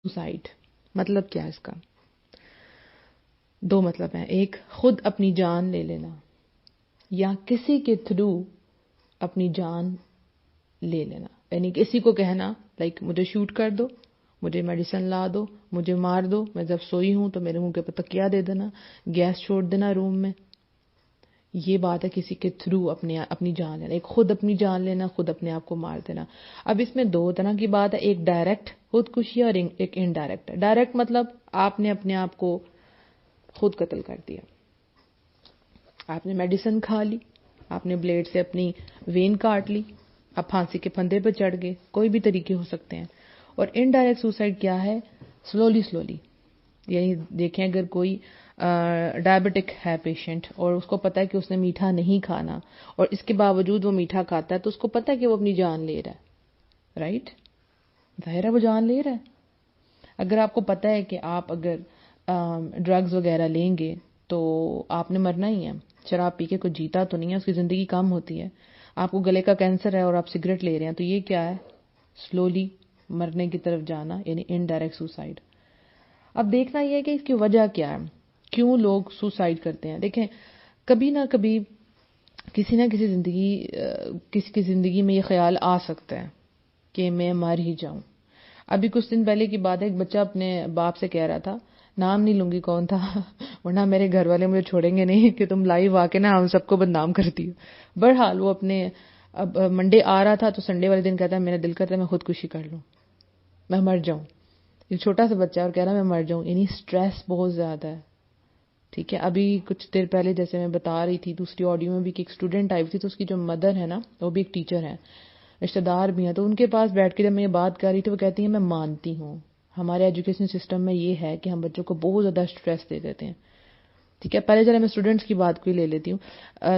Suicide مطلب کیا ہے اس کا؟ دو مطلب ہیں. ایک خود اپنی جان لے لینا یا کسی کے تھرو اپنی جان لے لینا. یعنی کسی کو کہنا لائک مجھے شوٹ کر دو, مجھے میڈیسن لا دو, مجھے مار دو, میں جب سوئی ہوں تو میرے منہ کے اوپر تکیا دے دینا, گیس چھوڑ دینا روم میں. یہ بات ہے کسی کے تھرو اپنی جان لینا. ایک خود اپنی جان لینا, خود اپنے آپ کو مار دینا. اب اس میں دو طرح کی بات ہے, ایک ڈائریکٹ خودکشی اور ایک انڈائریکٹ. ڈائریکٹ مطلب آپ نے اپنے آپ کو خود قتل کر دیا, آپ نے میڈیسن کھا لی, آپ نے بلیڈ سے اپنی وین کاٹ لی, آپ پھانسی کے پھندے پہ چڑھ گئے. کوئی بھی طریقے ہو سکتے ہیں. اور انڈائریکٹ سوسائڈ کیا ہے؟ سلولی. یعنی دیکھیں اگر کوئی ڈائبٹک ہے پیشنٹ اور اس کو پتہ ہے کہ اس نے میٹھا نہیں کھانا اور اس کے باوجود وہ میٹھا کھاتا ہے تو اس کو پتہ ہے کہ وہ اپنی جان لے رہا ہے, رائٹ؟ ظاہر ہے وہ جان لے رہا ہے. اگر آپ کو پتہ ہے کہ آپ اگر ڈرگز وغیرہ لیں گے تو آپ نے مرنا ہی ہے. شراب پی کے کوئی جیتا تو نہیں ہے, اس کی زندگی کم ہوتی ہے. آپ کو گلے کا کینسر ہے اور آپ سگریٹ لے رہے ہیں تو یہ کیا ہے؟ سلولی مرنے کی طرف جانا, یعنی انڈائریکٹ سوسائڈ. اب دیکھنا یہ ہے کہ اس کی وجہ کیا ہے, کیوں لوگ سوسائڈ کرتے ہیں. دیکھیں کبھی نہ کبھی کسی نہ کسی کی زندگی میں یہ خیال آ سکتا ہے کہ میں مر ہی جاؤں. ابھی کچھ دن پہلے کی بات ہے, ایک بچہ اپنے باپ سے کہہ رہا تھا, نام نہیں لوں گی کون تھا ورنہ میرے گھر والے مجھے چھوڑیں گے نہیں کہ تم لائیو آ کے نا ہم سب کو بدنام کرتی ہو. بہرحال وہ اپنے اب منڈے آ رہا تھا تو سنڈے والے دن کہتا ہے میرا دل کرتا ہے میں خودکشی کر لوں, میں مر جاؤں. یہ چھوٹا سا بچہ اور کہہ رہا ہے میں مر جاؤں. یعنی سٹریس بہت زیادہ ہے. ٹھیک ہے, ابھی کچھ دیر پہلے جیسے میں بتا رہی تھی دوسری آڈیو میں بھی کہ ایک اسٹوڈنٹ آئی تھی تو اس کی جو مدر ہے نا وہ بھی ایک ٹیچر ہے, رشتہ دار بھی ہیں, تو ان کے پاس بیٹھ کے جب میں یہ بات کر رہی تھی وہ کہتی ہیں میں مانتی ہوں ہمارے ایجوکیشن سسٹم میں یہ ہے کہ ہم بچوں کو بہت زیادہ اسٹریس دے دیتے ہیں. ٹھیک ہے, پہلے ذرا میں اسٹوڈنٹس کی بات کو ہی لے لیتی ہوں.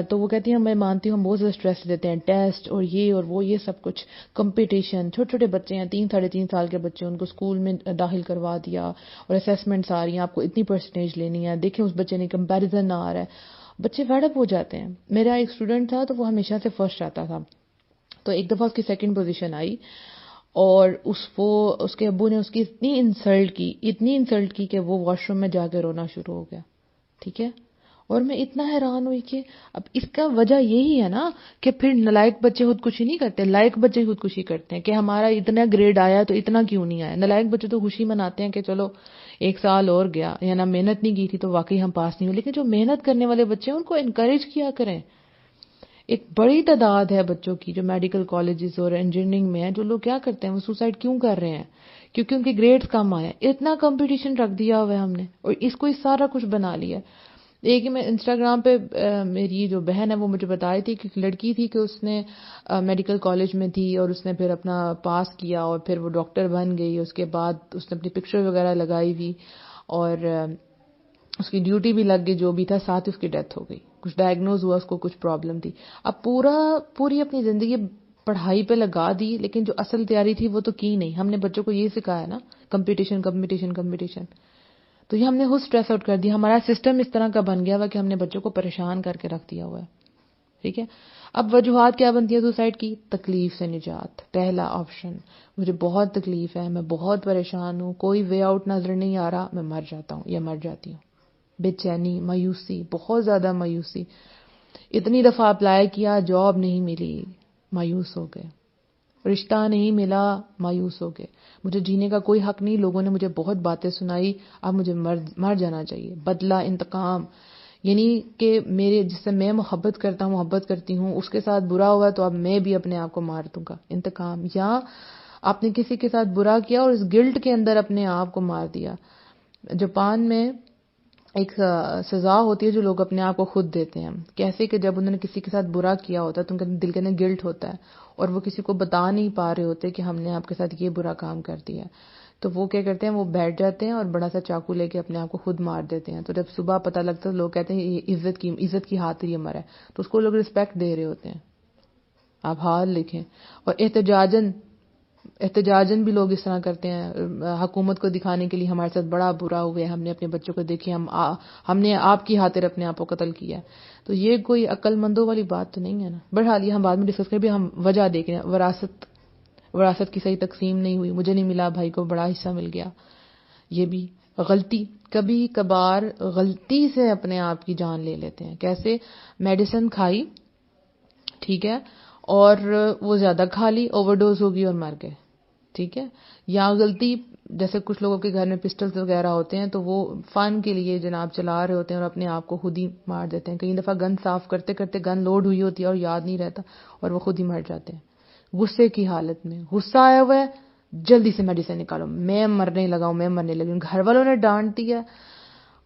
تو وہ کہتی ہیں میں مانتی ہوں ہم بہت زیادہ اسٹریس دیتے ہیں, ٹیسٹ اور وہ یہ سب کچھ, کمپٹیشن. چھوٹے چھوٹے بچے ہیں 3-3.5 سال کے بچے, ان کو اسکول میں داخل کروا دیا اور اسیسمنٹس آ رہی ہیں, آپ کو اتنی پرسنٹیج لینی ہے, دیکھیں اس بچے نے کمپیریزن آ رہا ہے, بچے فیڈ اپ ہو جاتے ہیں. میرا ایک اسٹوڈنٹ تھا تو وہ ہمیشہ سے فرسٹ آتا تھا, تو ایک دفعہ اس کی سیکنڈ پوزیشن آئی اور اس کے ابو نے اس کی اتنی انسلٹ کی کہ وہ واش روم میں جا کے رونا شروع ہو گیا. ٹھیک ہے, اور میں اتنا حیران ہوئی کہ اب اس کا وجہ یہی ہے نا کہ پھر نالائق بچے خودکشی نہیں کرتے, لائق بچے خودکشی کرتے ہیں کہ ہمارا اتنا گریڈ آیا تو اتنا کیوں نہیں آیا. نالائق بچے تو خوشی مناتے ہیں کہ چلو 1 سال اور گیا, یا نا محنت نہیں کی تھی تو واقعی ہم پاس نہیں ہوئے. لیکن جو محنت کرنے والے بچے ہیں ان کو انکریج کیا کریں. ایک بڑی تعداد ہے بچوں کی جو میڈیکل کالجز اور انجینئرنگ میں ہیں, جو لوگ کیا کرتے ہیں وہ سوسائڈ کیوں کر رہے ہیں؟ کیونکہ ان کے گریڈز کم آئے. اتنا کمپٹیشن رکھ دیا ہوا ہے ہم نے اور اس کو سارا کچھ بنا لیا. ایک ہی میں انسٹاگرام پہ میری جو بہن ہے وہ مجھے بتا رہی تھی کہ ایک لڑکی تھی کہ اس نے میڈیکل کالج میں تھی اور اس نے پھر اپنا پاس کیا اور پھر وہ ڈاکٹر بن گئی. اس کے بعد اس نے اپنی پکچر وغیرہ لگائی ہوئی اور اس کی ڈیوٹی بھی لگ گئی, جو بھی تھا, ساتھ اس کی ڈیتھ ہو گئی. کچھ ڈائگنوز ہوا, اس کو کچھ پرابلم تھی. اب پوری اپنی زندگی پڑھائی پہ لگا دی لیکن جو اصل تیاری تھی وہ تو کی نہیں. ہم نے بچوں کو یہ سکھایا نا کمپٹیشن. تو یہ ہم نے خود اسٹریس آؤٹ کر دیا. ہمارا سسٹم اس طرح کا بن گیا ہوا کہ ہم نے بچوں کو پریشان کر کے رکھ دیا ہوا ہے. ٹھیک ہے, اب وجوہات کیا بنتی ہے سوسائڈ کی؟ تکلیف سے نجات. پہلا آپشن, مجھے بہت تکلیف ہے, میں بہت پریشان ہوں, کوئی وے آؤٹ نظر نہیں آ رہا, میں مر جاتا ہوں یا مر جاتی ہوں. بے چینی, مایوسی, بہت زیادہ مایوسی. اتنی دفعہ اپلائی کیا, جاب نہیں ملی, مایوس ہو گئے. رشتہ نہیں ملا, مایوس ہو گئے. مجھے جینے کا کوئی حق نہیں, لوگوں نے مجھے بہت باتیں سنائی, اب مجھے مر جانا چاہیے. بدلہ, انتقام, یعنی کہ جس سے میں محبت کرتی ہوں اس کے ساتھ برا ہوا تو اب میں بھی اپنے آپ کو مار دوں گا. انتقام. یا آپ نے کسی کے ساتھ برا کیا اور اس گلٹ کے اندر اپنے آپ کو مار دیا. جاپان میں ایک سزا ہوتی ہے جو لوگ اپنے آپ کو خود دیتے ہیں. کیسے کہ جب انہوں نے کسی کے ساتھ برا کیا ہوتا ہے تو ان کا دل کے اندر گلٹ ہوتا ہے اور وہ کسی کو بتا نہیں پا رہے ہوتے کہ ہم نے آپ کے ساتھ یہ برا کام کر دیا. تو وہ کیا کرتے ہیں, وہ بیٹھ جاتے ہیں اور بڑا سا چاقو لے کے اپنے آپ کو خود مار دیتے ہیں. تو جب صبح پتہ لگتا ہے لوگ کہتے ہیں یہ عزت کی خاطر یہ مرا ہے, تو اس کو لوگ رسپیکٹ دے رہے ہوتے ہیں. آپ حال لکھیں. اور احتجاجن بھی لوگ اس طرح کرتے ہیں حکومت کو دکھانے کے لیے ہمارے ساتھ بڑا برا ہوا ہے, ہم نے اپنے بچوں کو دیکھے, ہم نے آپ کی خاطر اپنے آپ کو قتل کیا. تو یہ کوئی عقل مندوں والی بات تو نہیں ہے نا. بہرحال یہ ہم بعد میں ڈسکس کریں. بھی ہم وجہ دیکھ رہے ہیں, وراثت کی صحیح تقسیم نہیں ہوئی, مجھے نہیں ملا, بھائی کو بڑا حصہ مل گیا. یہ بھی غلطی، کبھی کبھار غلطی سے اپنے آپ کی جان لے لیتے ہیں. کیسے؟ میڈیسن کھائی، ٹھیک ہے، اور وہ زیادہ کھا لی، اوور ڈوز ہوگی اور مر گئے. ٹھیک ہے. یا غلطی، جیسے کچھ لوگوں کے گھر میں پسٹلز وغیرہ ہوتے ہیں تو وہ فن کے لیے جناب چلا رہے ہوتے ہیں اور اپنے آپ کو خود ہی مار دیتے ہیں. کئی دفعہ گن صاف کرتے کرتے گن لوڈ ہوئی ہوتی ہے اور یاد نہیں رہتا اور وہ خود ہی مر جاتے ہیں. غصے کی حالت میں، غصہ آیا ہوا ہے، جلدی سے میڈیسن نکالو، میں مرنے لگا ہوں، میں مرنے لگی ہوں. گھر والوں نے ڈانٹ دیا،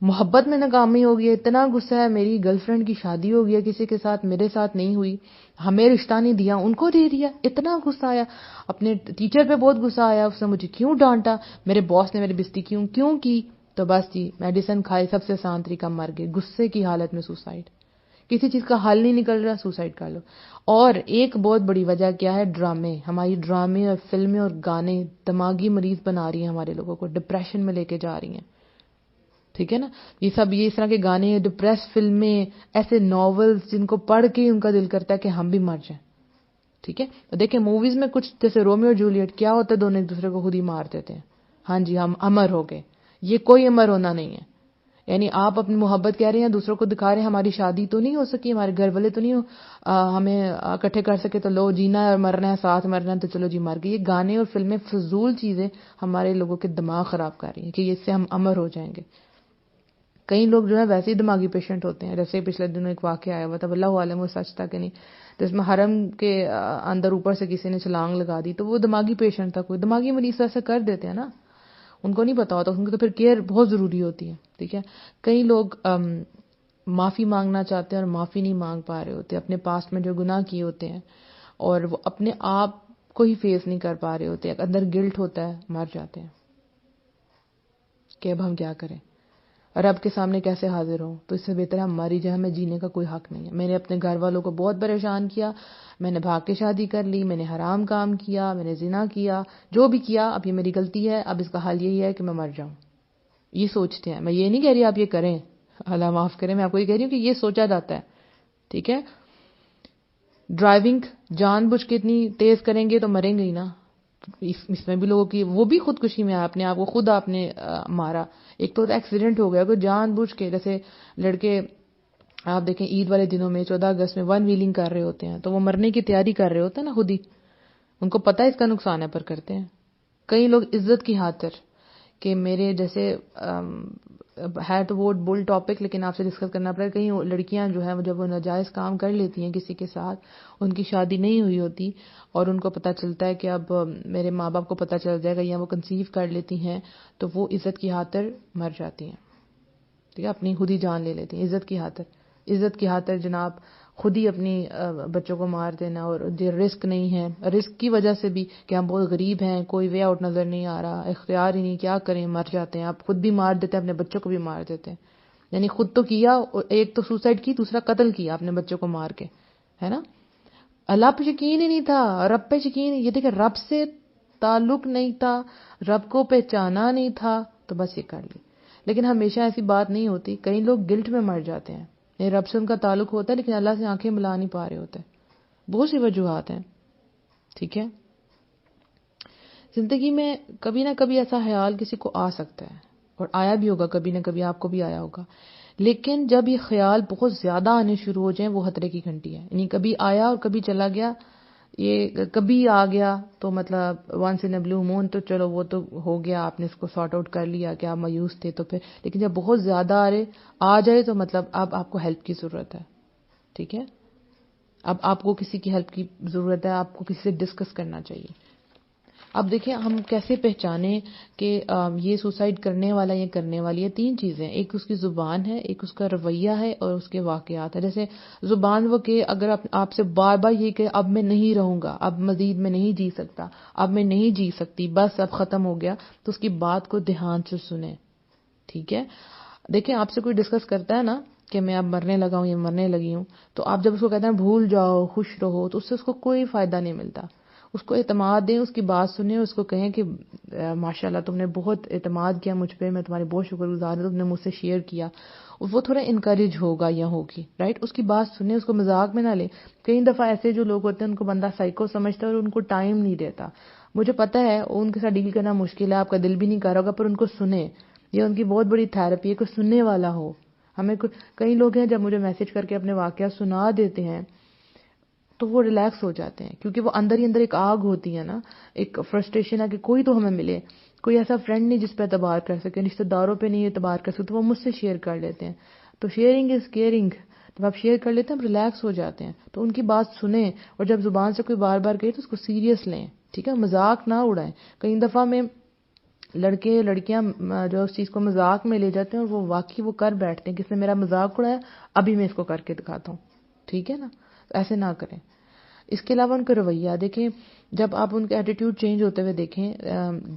محبت میں ناکامی ہو گئی ہے، اتنا غصہ ہے، میری گرل فرینڈ کی شادی ہو گئی ہے کسی کے ساتھ، میرے ساتھ نہیں ہوئی، ہمیں رشتہ نہیں دیا، ان کو دے دیا. اتنا غصہ آیا، اپنے ٹیچر پہ بہت غصہ آیا، اس نے مجھے کیوں ڈانٹا، میرے باس نے میری بےزتی کیوں کی. تو بس جی، میڈیسن کھائی، سب سے آسان طریقہ، مر گئے. غصے کی حالت میں سوسائڈ. کسی چیز کا حل نہیں نکل رہا، سوسائڈ کر لو. اور ایک بہت بڑی وجہ کیا ہے؟ ڈرامے. ہماری ڈرامے اور فلمیں اور گانے دماغی مریض بنا رہی ہیں ہمارے لوگوں کو، ڈپریشن میں لے کے جا رہی ہیں. ٹھیک ہے نا. یہ سب، یہ اس طرح کے گانے، ڈپریس فلمیں، ایسے ناولز جن کو پڑھ کے ان کا دل کرتا ہے کہ ہم بھی مر جائیں. ٹھیک ہے. دیکھیں موویز میں کچھ جیسے رومیو اور جولیٹ، کیا ہوتا ہے؟ دونوں ایک دوسرے کو خود ہی مار دیتے ہیں. ہاں جی، ہم امر ہو گئے. یہ کوئی امر ہونا نہیں ہے. یعنی آپ اپنی محبت کہہ رہے ہیں، دوسروں کو دکھا رہے ہیں، ہماری شادی تو نہیں ہو سکی، ہمارے گھر والے تو نہیں ہمیں اکٹھے کر سکے، تو لو جینا ہے اور مرنا ہے، ساتھ مرنا ہے، تو چلو جی مر گئے. یہ گانے اور فلمیں فضول چیزیں ہمارے لوگوں کے دماغ خراب کر رہی ہیں کہ اس سے ہم امر ہو جائیں گے. کئی لوگ جو ہے ویسے ہی دماغی پیشنٹ ہوتے ہیں. جیسے پچھلے دنوں ایک واقعہ آیا ہوا تھا، اللہ عالم وہ سچ تھا کہ نہیں، تو اس میں حرم کے اندر اوپر سے کسی نے چھلانگ لگا دی، تو وہ دماغی پیشنٹ تھا. کوئی دماغی مریض ایسا کر دیتے ہیں نا، ان کو نہیں پتا ہوتا، ان کو تو پھر کیئر بہت ضروری ہوتی ہے. ٹھیک ہے. کئی لوگ معافی مانگنا چاہتے ہیں اور معافی نہیں مانگ پا رہے ہوتے، اپنے پاسٹ میں جو گناہ کیے ہوتے ہیں، اور وہ اپنے آپ کو ہی فیس نہیں کر پا رہے ہوتے، اندر گلٹ ہوتا ہے، مر جاتے ہیں کہ اب ہم کیا کریں، رب کے سامنے کیسے حاضر ہوں. تو اس سے بہتر ہے ہم مر ہی جائیں، ہمیں جینے کا کوئی حق نہیں ہے. میں نے اپنے گھر والوں کو بہت پریشان کیا، میں نے بھاگ کے شادی کر لی، میں نے حرام کام کیا، میں نے زنا کیا، جو بھی کیا، اب یہ میری غلطی ہے، اب اس کا حل یہی ہے کہ میں مر جاؤں. یہ سوچتے ہیں. میں یہ نہیں کہہ رہی آپ یہ کریں، اللہ معاف کریں، میں آپ کو یہ کہہ رہی ہوں کہ یہ سوچا جاتا ہے. ٹھیک ہے. ڈرائیونگ جان بوجھ کے اتنی تیز کریں گے تو مریں گے ہی نا. اس میں بھی لوگوں کی وہ بھی خودکشی میں اپنے آپ کو خود آپ نے مارا. ایک تو ایکسیڈنٹ ہو گیا، کوئی جان بوجھ کے، جیسے لڑکے آپ دیکھیں عید والے دنوں میں 14 اگست میں ون ویلنگ کر رہے ہوتے ہیں، تو وہ مرنے کی تیاری کر رہے ہوتے ہیں نا خود ہی، ان کو پتہ ہے اس کا نقصان ہے پر کرتے ہیں. کئی لوگ عزت کی خاطر، کہ میرے جیسے ہے تو وہ بول ٹاپک، لیکن آپ سے ڈسکس کرنا پڑے. کہیں لڑکیاں جو ہیں جب وہ ناجائز کام کر لیتی ہیں کسی کے ساتھ، ان کی شادی نہیں ہوئی ہوتی اور ان کو پتہ چلتا ہے کہ اب میرے ماں باپ کو پتہ چل جائے گا، یا وہ کنسیو کر لیتی ہیں، تو وہ عزت کی خاطر مر جاتی ہیں. ٹھیک ہے. اپنی خود ہی جان لے لیتی ہیں عزت کی خاطر. عزت کی خاطر جناب خود ہی اپنی بچوں کو مار دینا. اور جو رسک نہیں ہے، رسک کی وجہ سے بھی کہ ہم بہت غریب ہیں، کوئی وے آؤٹ نظر نہیں آ رہا، اختیار ہی نہیں، کیا کریں، مر جاتے ہیں. آپ خود بھی مار دیتے ہیں، اپنے بچوں کو بھی مار دیتے ہیں. یعنی خود تو کیا، ایک تو سوسائڈ کی، دوسرا قتل کیا اپنے بچوں کو مار کے، ہے نا. اللہ پہ یقین ہی نہیں تھا، رب پہ یقین. یہ دیکھیں رب سے تعلق نہیں تھا، رب کو پہچانا نہیں تھا، تو بس یہ کر لی. لیکن ہمیشہ ایسی بات نہیں ہوتی. کئی لوگ گلٹ میں مر جاتے ہیں. رب سے ان کا تعلق ہوتا ہے لیکن اللہ سے آنکھیں ملا نہیں پا رہے ہوتے. بہت سی وجوہات ہیں. ٹھیک ہے. زندگی میں کبھی نہ کبھی ایسا خیال کسی کو آ سکتا ہے، اور آیا بھی ہوگا، کبھی نہ کبھی آپ کو بھی آیا ہوگا. لیکن جب یہ خیال بہت زیادہ آنے شروع ہو جائیں، وہ خطرے کی گھنٹی ہے. یعنی کبھی آیا اور کبھی چلا گیا. یہ کبھی آ گیا تو مطلب وانس ان اے بلو مون، تو چلو وہ تو ہو گیا، آپ نے اس کو سارٹ آؤٹ کر لیا کہ آپ مایوس تھے تو پھر. لیکن جب بہت زیادہ آ جائے تو مطلب اب آپ کو ہیلپ کی ضرورت ہے. ٹھیک ہے. اب آپ کو کسی کی ہیلپ کی ضرورت ہے، آپ کو کسی سے ڈسکس کرنا چاہیے. اب دیکھیں ہم کیسے پہچانیں کہ یہ سوسائڈ کرنے والا یا کرنے والی ہے. 3 چیزیں، ایک اس کی زبان ہے، ایک اس کا رویہ ہے، اور اس کے واقعات ہے. جیسے زبان وہ کہ اگر آپ سے بار بار یہ کہ اب میں نہیں رہوں گا، اب مزید میں نہیں جی سکتا، اب میں نہیں جی سکتی، بس اب ختم ہو گیا، تو اس کی بات کو دھیان سے سنیں. ٹھیک ہے. دیکھیں آپ سے کوئی ڈسکس کرتا ہے نا کہ میں اب مرنے لگا ہوں یا مرنے لگی ہوں، تو آپ جب اس کو کہتے ہیں بھول جاؤ، خوش رہو، تو اس سے اس کو کوئی فائدہ نہیں ملتا. اس کو اعتماد دیں، اس کی بات سنیں، اس کو کہیں کہ ماشاءاللہ تم نے بہت اعتماد کیا مجھ پہ، میں تمہاری بہت شکر گزار ہوں، تم نے مجھ سے شیئر کیا. وہ تھوڑا انکریج ہوگا یا ہوگی، رائٹ. اس کی بات سنیں، اس کو مذاق میں نہ لیں. کئی دفعہ ایسے جو لوگ ہوتے ہیں ان کو بندہ سائیکو سمجھتا ہے اور ان کو ٹائم نہیں دیتا. مجھے پتا ہے ان کے ساتھ ڈیل کرنا مشکل ہے, آپ کا دل بھی نہیں کر رہا ہوگا, پر ان کو سنیں. یہ ان کی بہت بڑی تھیراپی ہے کہ سننے والا ہو. ہمیں کئی لوگ ہیں جب مجھے میسج کر کے اپنے واقعات سنا دیتے ہیں تو وہ ریلیکس ہو جاتے ہیں, کیونکہ وہ اندر ہی اندر ایک آگ ہوتی ہے نا, ایک فرسٹریشن ہے کہ کوئی تو ہمیں ملے, کوئی ایسا فرینڈ نہیں جس پہ اعتبار کر سکے, رشتہ داروں پہ نہیں اعتبار کر سکتے, تو وہ مجھ سے شیئر کر لیتے ہیں. تو شیئرنگ از کیئرنگ. جب آپ شیئر کر لیتے ہیں ہم ریلیکس ہو جاتے ہیں. تو ان کی بات سنیں, اور جب زبان سے کوئی بار بار کہے تو اس کو سیریس لیں, ٹھیک ہے, مذاق نہ اڑائیں. کئی دفعہ میں لڑکے لڑکیاں جو اس چیز کو مذاق میں لے جاتے ہیں اور وہ واقعی وہ کر بیٹھتے ہیں کہ اس نے میرا مذاق اڑایا, ابھی میں اس کو کر کے دکھاتا ہوں. ٹھیک ہے نا, ایسے نہ کریں. اس کے علاوہ ان کا رویہ دیکھیں, جب آپ ان کا ایٹیٹیوڈ چینج ہوتے ہوئے دیکھیں,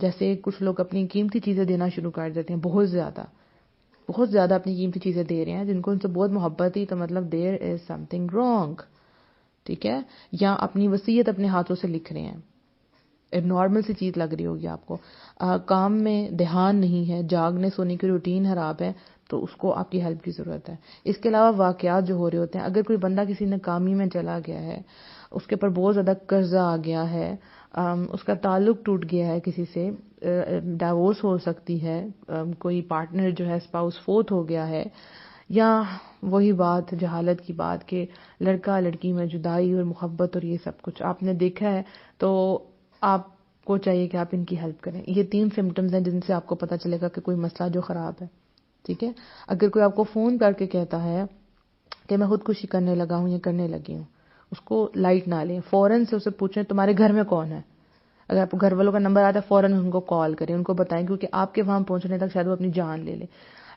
جیسے کچھ لوگ اپنی قیمتی چیزیں دینا شروع کر دیتے ہیں, بہت زیادہ اپنی قیمتی چیزیں دے رہے ہیں, جن کو ان سے بہت محبت ہی, تو مطلب دیر از سم تھنگ رانگ. ٹھیک ہے, یا اپنی وصیت اپنے ہاتھوں سے لکھ رہے ہیں, ایک نارمل سی چیز لگ رہی ہوگی آپ کو, کام میں دھیان نہیں ہے, جاگنے سونے کی روٹین خراب ہے, تو اس کو آپ کی ہیلپ کی ضرورت ہے. اس کے علاوہ واقعات جو ہو رہے ہوتے ہیں, اگر کوئی بندہ کسی ناکامی میں چلا گیا ہے, اس کے پر بہت زیادہ قرضہ آ گیا ہے, اس کا تعلق ٹوٹ گیا ہے کسی سے, ڈائیورس ہو سکتی ہے, کوئی پارٹنر جو ہے اسپاؤس فوت ہو گیا ہے, یا وہی بات جہالت کی بات کہ لڑکا لڑکی میں جدائی اور محبت اور یہ سب کچھ آپ نے دیکھا ہے, تو آپ کو چاہیے کہ آپ ان کی ہیلپ کریں. یہ 3 سمٹمز ہیں جن سے آپ کو پتہ چلے گا کہ کوئی مسئلہ جو خراب ہے. ٹھیک ہے, اگر کوئی آپ کو فون کر کے کہتا ہے کہ میں خودکشی کرنے لگا ہوں یا کرنے لگی ہوں, اس کو لائٹ نہ لیں, فوراً سے اسے پوچھیں تمہارے گھر میں کون ہے. اگر آپ کو گھر والوں کا نمبر آتا ہے فوراً ان کو کال کریں, ان کو بتائیں, کیونکہ آپ کے وہاں پہنچنے تک شاید وہ اپنی جان لے لیں.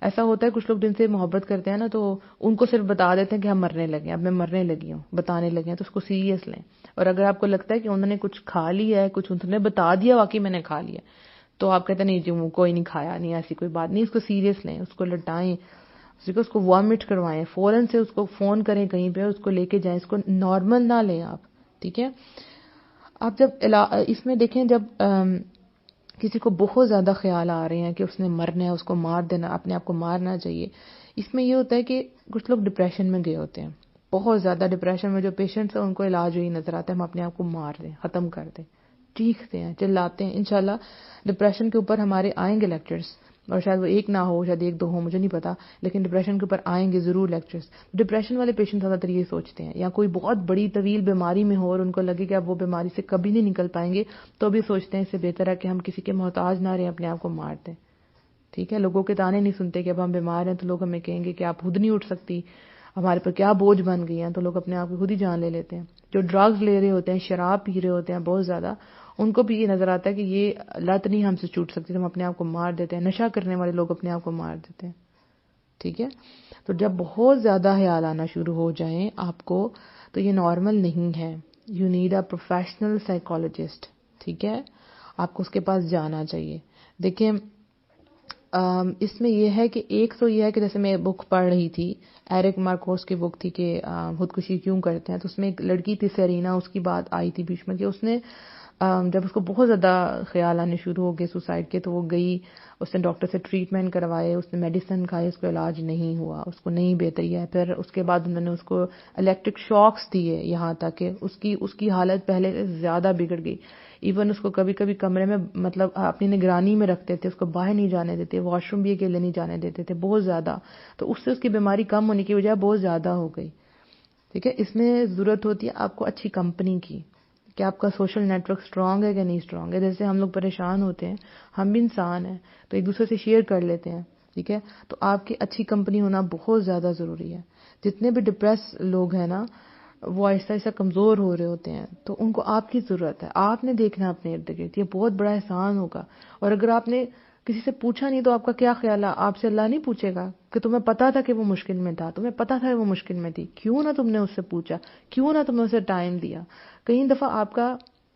ایسا ہوتا ہے کچھ لوگ جن سے محبت کرتے ہیں نا, تو ان کو صرف بتا دیتے ہیں کہ ہم مرنے لگے ہیں, اب میں مرنے لگی ہوں, بتانے لگے ہیں, تو اس کو سیریس لیں. اور اگر آپ کو لگتا ہے کہ انہوں نے کچھ کھا لیا ہے, کچھ انہوں نے بتا دیا واقعی میں نے کھا لیا, تو آپ کہتے ہیں نہیں جی کوئی نہیں کھایا, نہیں ایسی کوئی بات نہیں, اس کو سیریس لیں, اس کو لٹائیں, اس کو وامٹ کروائیں, فوراً سے اس کو فون کریں کہیں پہ, اس کو لے کے جائیں, اس کو نارمل نہ لیں آپ. ٹھیک ہے, آپ جب اس میں دیکھیں, جب کسی کو بہت زیادہ خیال آ رہے ہیں کہ اس نے مرنا ہے, اس کو مار دینا, اپنے آپ کو مارنا چاہیے, اس میں یہ ہوتا ہے کہ کچھ لوگ ڈپریشن میں گئے ہوتے ہیں, بہت زیادہ ڈپریشن میں جو پیشنٹس ہیں ان کو علاج وہی نظر آتا ہے, ہم اپنے آپ کو مار دیں, ختم کر دیں, چیختے ہیں, چلاتے ہیں. انشاءاللہ ڈپریشن کے اوپر ہمارے آئیں گے لیکچرز, اور شاید وہ 1 نہ ہو, شاید 1-2 ہو, مجھے نہیں پتا, لیکن ڈپریشن کے اوپر آئیں گے ضرور لیکچرز. ڈپریشن والے پیشنٹ زیادہ تر یہ سوچتے ہیں, یا کوئی بہت بڑی طویل بیماری میں ہو اور ان کو لگے کہ اب وہ بیماری سے کبھی نہیں نکل پائیں گے, تو بھی سوچتے ہیں اس سے بہتر ہے کہ ہم کسی کے محتاج نہ رہیں, اپنے آپ کو مار دیں. ٹھیک ہے, لوگوں کے تانے نہیں سنتے کہ اب ہم بیمار ہیں تو لوگ ہمیں کہیں گے کہ آپ خود نہیں اٹھ سکتی, ہمارے پر کیا بوجھ بن گئی ہیں, تو لوگ اپنے آپ کو خود ہی جان لے لیتے ہیں. جو ڈرگز لے رہے ہوتے ہیں, شراب پی رہے ہوتے ہیں بہت زیادہ, ان کو بھی یہ نظر آتا ہے کہ یہ لت نہیں ہم سے چھوٹ سکتی, تو ہم اپنے آپ کو مار دیتے ہیں. نشہ کرنے والے لوگ اپنے آپ کو مار دیتے ہیں. ٹھیک ہے, تو جب بہت زیادہ خیال آنا شروع ہو جائیں آپ کو, تو یہ نارمل نہیں ہے. You need a professional psychologist. ٹھیک ہے, آپ کو اس کے پاس جانا چاہیے. دیکھیں اس میں یہ ہے کہ ایک تو یہ ہے کہ جیسے میں بک پڑھ رہی تھی, ایرک مارکوس کی بک تھی کہ خودکشی کیوں کرتے ہیں, تو اس میں ایک لڑکی تھی سیرینا, اس کی بات آئی تھی بیچ میں کہ اس نے جب اس کو بہت زیادہ خیال آنے شروع ہو گئے سوسائڈ کے, تو وہ گئی, اس نے ڈاکٹر سے ٹریٹمنٹ کروائے, اس نے میڈیسن کھائی, اس کو علاج نہیں ہوا, اس کو نہیں بہتری ہے. پھر اس کے بعد انہوں نے اس کو الیکٹرک شاکس دیے, یہاں تک کہ اس کی حالت پہلے سے زیادہ بگڑ گئی. ایون اس کو کبھی کبھی کمرے میں مطلب اپنی نگرانی میں رکھتے تھے, اس کو باہر نہیں جانے دیتے, واش روم بھی اکیلے نہیں جانے دیتے تھے, بہت زیادہ. تو اس سے اس کی بیماری کم ہونے کی بجائے بہت زیادہ ہو گئی. ٹھیک ہے, اس میں ضرورت ہوتی ہے آپ کو اچھی کمپنی کی, کہ آپ کا سوشل نیٹ ورک اسٹرانگ ہے کہ نہیں اسٹرانگ ہے. جیسے ہم لوگ پریشان ہوتے ہیں, ہم بھی انسان ہیں, تو ایک دوسرے سے شیئر کر لیتے ہیں. ٹھیک ہے, تو آپ کی اچھی کمپنی ہونا بہت زیادہ ضروری ہے. جتنے بھی ڈپریس لوگ ہیں نا, وہ آہستہ آہستہ کمزور ہو رہے ہوتے ہیں, تو ان کو آپ کی ضرورت ہے. آپ نے دیکھنا اپنے ارد گرد, یہ بہت بڑا احسان ہوگا. اور اگر آپ نے کسی سے پوچھا نہیں, تو آپ کا کیا خیال ہے, آپ سے اللہ نہیں پوچھے گا کہ تمہیں پتا تھا کہ وہ مشکل میں تھا, تمہیں پتا تھا کہ وہ مشکل میں تھی, کیوں نہ تم نے اس سے پوچھا, کیوں نہ تم نے اسے ٹائم دیا. کئی دفعہ آپ کا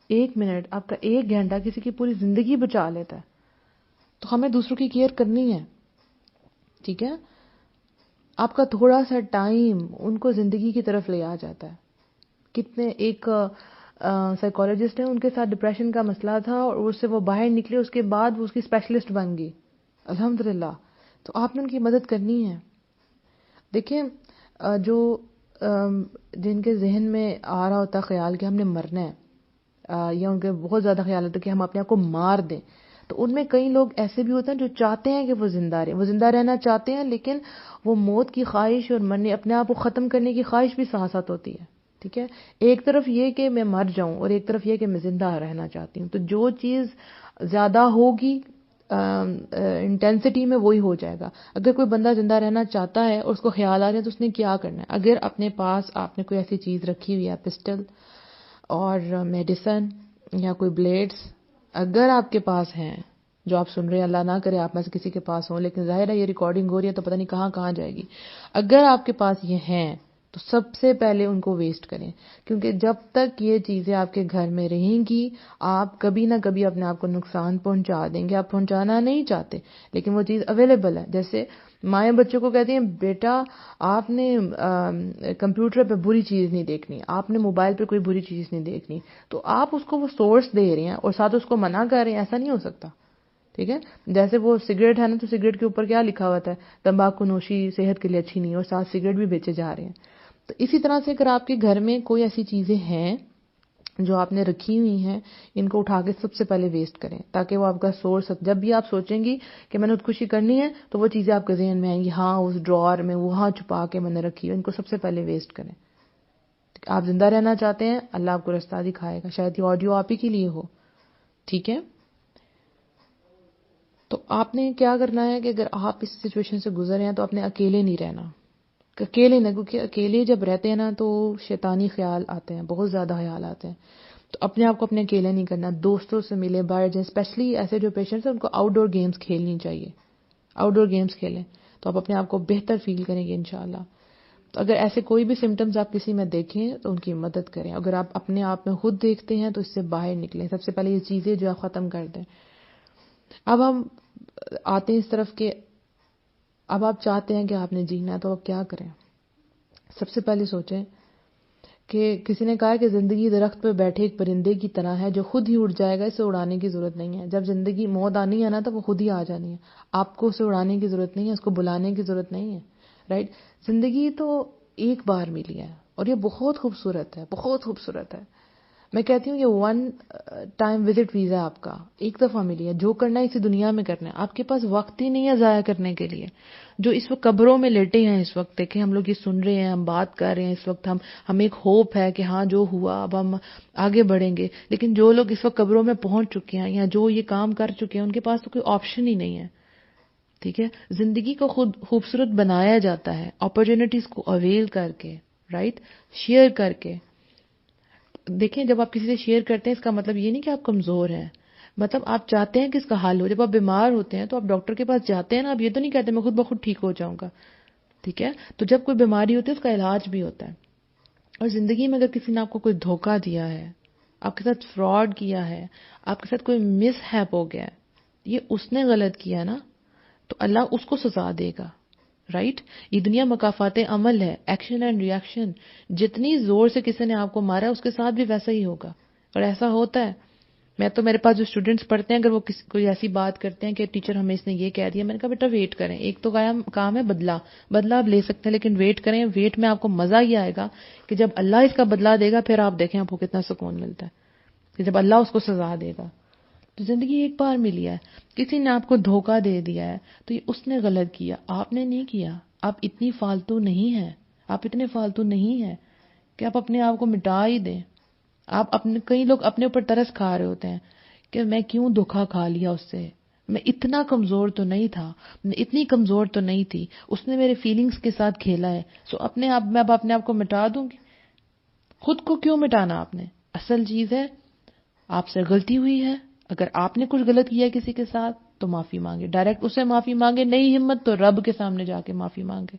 1 منٹ, آپ کا 1 گھنٹہ کسی کی پوری زندگی بچا لیتا ہے. تو ہمیں دوسروں کی کیئر کرنی ہے. ٹھیک ہے, آپ کا تھوڑا سا ٹائم ان کو زندگی کی طرف لے آ جاتا ہے. کتنے ایک سائیکالوجسٹ ہیں, ان کے ساتھ ڈپریشن کا مسئلہ تھا, اور اس سے وہ باہر نکلے, اس کے بعد وہ اس کی اسپیشلسٹ بن گئی, الحمدللہ. تو آپ نے ان کی مدد کرنی ہے. دیکھیں جو جن کے ذہن میں آ رہا ہوتا خیال کہ ہم نے مرنا ہے, یا ان کے بہت زیادہ خیال ہوتا ہے کہ ہم اپنے آپ کو مار دیں. تو ان میں کئی لوگ ایسے بھی ہوتے ہیں جو چاہتے ہیں کہ وہ زندہ رہیں، وہ زندہ رہنا چاہتے ہیں، لیکن وہ موت کی خواہش اور مرنے اپنے آپ کو ختم کرنے کی خواہش بھی ساتھ ساتھ ہوتی ہے. ٹھیک ہے، ایک طرف یہ کہ میں مر جاؤں اور ایک طرف یہ کہ میں زندہ رہنا چاہتی ہوں. تو جو چیز زیادہ ہوگی انٹینسٹی میں وہی ہو جائے گا. اگر کوئی بندہ زندہ رہنا چاہتا ہے اور اس کو خیال آ رہے ہیں تو اس نے کیا کرنا ہے؟ اگر اپنے پاس آپ نے کوئی ایسی چیز رکھی ہوئی ہے، پسٹل اور میڈیسن یا کوئی بلیڈز اگر آپ کے پاس ہیں جو آپ سن رہے ہیں، اللہ نہ کرے آپ میں سے کسی کے پاس ہوں، لیکن ظاہر ہے یہ ریکارڈنگ ہو رہی ہے تو پتہ نہیں کہاں کہاں جائے گی. اگر آپ کے پاس یہ ہیں تو سب سے پہلے ان کو ویسٹ کریں، کیونکہ جب تک یہ چیزیں آپ کے گھر میں رہیں گی آپ کبھی نہ کبھی اپنے آپ کو نقصان پہنچا دیں گے. آپ پہنچانا نہیں چاہتے لیکن وہ چیز اویلیبل ہے. جیسے مائیں بچوں کو کہتی ہیں بیٹا آپ نے کمپیوٹر پہ بری چیز نہیں دیکھنی، آپ نے موبائل پہ کوئی بری چیز نہیں دیکھنی، تو آپ اس کو وہ سورس دے رہے ہیں اور ساتھ اس کو منع کر رہے ہیں. ایسا نہیں ہو سکتا. ٹھیک ہے، جیسے وہ سگریٹ ہے نا، تو سگریٹ کے اوپر کیا لکھا ہوا ہے؟ تمباکو نوشی صحت کے لیے اچھی نہیں، اور ساتھ سگریٹ بھی بیچے جا رہے ہیں. تو اسی طرح سے اگر آپ کے گھر میں کوئی ایسی چیزیں ہیں جو آپ نے رکھی ہوئی ہیں، ان کو اٹھا کے سب سے پہلے ویسٹ کریں، تاکہ وہ آپ کا سورس، جب بھی آپ سوچیں گی کہ میں نے خودکشی کرنی ہے تو وہ چیزیں آپ کے ذہن میں آئیں گی، ہاں اس ڈرار میں وہاں چھپا کے میں نے رکھی ہے. ان کو سب سے پہلے ویسٹ کریں. آپ زندہ رہنا چاہتے ہیں، اللہ آپ کو رستہ دکھائے گا. شاید یہ آڈیو آپ ہی کے لیے ہو. ٹھیک ہے، تو آپ نے کیا کرنا ہے کہ اگر آپ اس سچویشن سے گزرے ہیں تو آپ نے اکیلے نہیں رہنا. اکیلے نہ، کیونکہ اکیلے جب رہتے ہیں نا تو شیطانی خیال آتے ہیں، بہت زیادہ خیال آتے ہیں. تو اپنے آپ کو اپنے اکیلے نہیں کرنا، دوستوں سے ملے، باہر جائیں. اسپیشلی ایسے جو پیشنٹس ہیں ان کو آؤٹ ڈور گیمز کھیلنی چاہیے. آؤٹ ڈور گیمز کھیلیں تو آپ اپنے آپ کو بہتر فیل کریں گے انشاءاللہ. تو اگر ایسے کوئی بھی سمٹمز آپ کسی میں دیکھیں تو ان کی مدد کریں. اگر آپ اپنے آپ میں خود دیکھتے ہیں تو اس سے باہر نکلیں. سب سے پہلے یہ چیزیں جو آپ ختم کر دیں. اب ہم آتے ہیں اس طرف کہ اب آپ چاہتے ہیں کہ آپ نے جینا ہے تو آپ کیا کریں. سب سے پہلے سوچیں کہ کسی نے کہا کہ زندگی درخت پہ بیٹھے ایک پرندے کی طرح ہے جو خود ہی اڑ جائے گا، اسے اڑانے کی ضرورت نہیں ہے. جب زندگی موت آنی ہے نا تو وہ خود ہی آ جانی ہے. آپ کو اسے اڑانے کی ضرورت نہیں ہے، اس کو بلانے کی ضرورت نہیں ہے. رائٹ؟ زندگی تو ایک بار ملی ہے اور یہ بہت خوبصورت ہے، بہت خوبصورت ہے. میں کہتی ہوں یہ ون ٹائم وزٹ ویزا ہے آپ کا، ایک دفعہ ملی ہے. جو کرنا ہے اسی دنیا میں کرنا ہے. آپ کے پاس وقت ہی نہیں ہے ضائع کرنے کے لیے. جو اس وقت قبروں میں لیٹے ہیں اس وقت کہ ہم لوگ یہ سن رہے ہیں، ہم بات کر رہے ہیں اس وقت، ہمیں ایک ہوپ ہے کہ ہاں جو ہوا اب ہم آگے بڑھیں گے. لیکن جو لوگ اس وقت قبروں میں پہنچ چکے ہیں یا جو یہ کام کر چکے ہیں ان کے پاس تو کوئی آپشن ہی نہیں ہے. ٹھیک ہے، زندگی کو خود خوبصورت بنایا جاتا ہے اپرچونٹیز کو اویل کر کے، رائٹ، شیئر کر کے. دیکھیں جب آپ کسی سے شیئر کرتے ہیں اس کا مطلب یہ نہیں کہ آپ کمزور ہیں، مطلب آپ چاہتے ہیں کہ اس کا حل ہو. جب آپ بیمار ہوتے ہیں تو آپ ڈاکٹر کے پاس جاتے ہیں نا، آپ یہ تو نہیں کہتے میں خود بخود ٹھیک ہو جاؤں گا. ٹھیک ہے، تو جب کوئی بیماری ہوتی ہے اس کا علاج بھی ہوتا ہے. اور زندگی میں اگر کسی نے آپ کو کوئی دھوکہ دیا ہے، آپ کے ساتھ فراڈ کیا ہے، آپ کے ساتھ کوئی مس ہیپ ہو گیا ہے، یہ اس نے غلط کیا نا، تو اللہ اس کو سزا دے گا. رائٹ؟ یہ دنیا مکافات عمل ہے، ایکشن اینڈ ری ایکشن. جتنی زور سے کسی نے آپ کو مارا ہے اس کے ساتھ بھی ویسا ہی ہوگا. اور ایسا ہوتا ہے. میں تو میرے پاس جو اسٹوڈنٹس پڑھتے ہیں اگر وہ کوئی ایسی بات کرتے ہیں کہ ٹیچر ہمیں اس نے یہ کہہ دیا، میں نے کہا بیٹا ویٹ کریں. ایک تو کام ہے بدلہ آپ لے سکتے ہیں لیکن ویٹ کریں. ویٹ میں آپ کو مزہ ہی آئے گا کہ جب اللہ اس کا بدلہ دے گا پھر آپ دیکھیں آپ کو کتنا سکون ملتا ہے کہ جب اللہ اس کو سزا دے گا. تو زندگی ایک بار ملی ہے. کسی نے آپ کو دھوکہ دے دیا ہے تو یہ اس نے غلط کیا، آپ نے نہیں کیا. آپ اتنی فالتو نہیں ہیں، آپ اتنے فالتو نہیں ہیں کہ آپ اپنے آپ کو مٹا ہی دیں. آپ کئی لوگ اپنے اوپر ترس کھا رہے ہوتے ہیں کہ میں کیوں دھوکہ کھا لیا اس سے، میں اتنا کمزور تو نہیں تھا، میں اتنی کمزور تو نہیں تھی، اس نے میرے فیلنگز کے ساتھ کھیلا ہے، سو اپنے آپ میں اب اپنے آپ کو مٹا دوں گی. خود کو کیوں مٹانا آپ نے؟ اصل چیز ہے آپ سے غلطی ہوئی ہے. اگر آپ نے کچھ غلط کیا ہے کسی کے ساتھ تو معافی مانگے، ڈائریکٹ اسے معافی مانگے. نہیں ہمت تو رب کے سامنے جا کے معافی مانگے.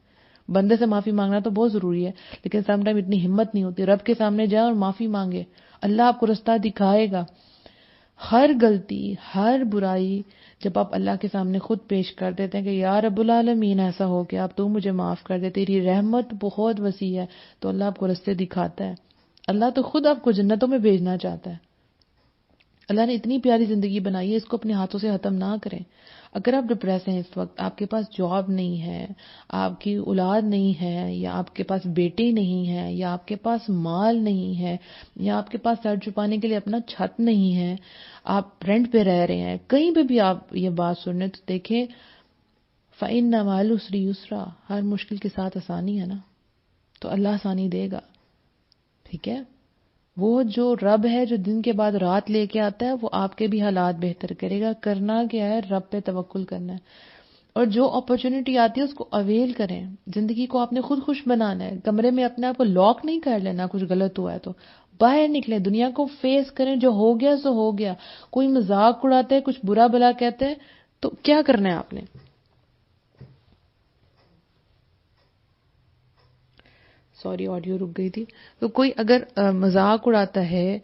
بندے سے معافی مانگنا تو بہت ضروری ہے لیکن سم ٹائم اتنی ہمت نہیں ہوتی. رب کے سامنے جائے اور معافی مانگے، اللہ آپ کو رستہ دکھائے گا. ہر غلطی، ہر برائی جب آپ اللہ کے سامنے خود پیش کر دیتے ہیں کہ یا رب العالمین ایسا ہو گیا، اب تو مجھے معاف کر دے، تیری رحمت بہت وسیع ہے، تو اللہ آپ کو رستے دکھاتا ہے. اللہ تو خود آپ کو جنتوں میں بھیجنا چاہتا ہے. اللہ نے اتنی پیاری زندگی بنائی ہے، اس کو اپنے ہاتھوں سے ختم نہ کریں. اگر آپ ڈپریس ہیں اس وقت، آپ کے پاس جاب نہیں ہے، آپ کی اولاد نہیں ہے، یا آپ کے پاس بیٹے نہیں ہے، یا آپ کے پاس مال نہیں ہے، یا آپ کے پاس سر چھپانے کے لیے اپنا چھت نہیں ہے، آپ رینٹ پہ رہ رہے ہیں، کہیں پہ بھی آپ یہ بات سن رہے ہیں، تو دیکھیں فَإِنَّ مَعَ الْعُسْرِ يُسْرًا، ہر مشکل کے ساتھ آسانی ہے نا، تو اللہ آسانی دے گا. ٹھیک ہے، وہ جو رب ہے جو دن کے بعد رات لے کے آتا ہے، وہ آپ کے بھی حالات بہتر کرے گا. کرنا کیا ہے؟ رب پہ توکل کرنا ہے، اور جو اپرچونٹی آتی ہے اس کو اویل کریں. زندگی کو آپ نے خود خوش بنانا ہے. کمرے میں اپنے آپ کو لاک نہیں کر لینا کچھ غلط ہوا ہے تو. باہر نکلیں، دنیا کو فیس کریں، جو ہو گیا سو ہو گیا. کوئی مذاق اڑاتا ہے، کچھ برا بلا کہتے ہیں، تو کیا کرنا ہے آپ نے؟ سوری آڈیو رک گئی تھی. تو کوئی اگر مذاق اڑاتا ہے،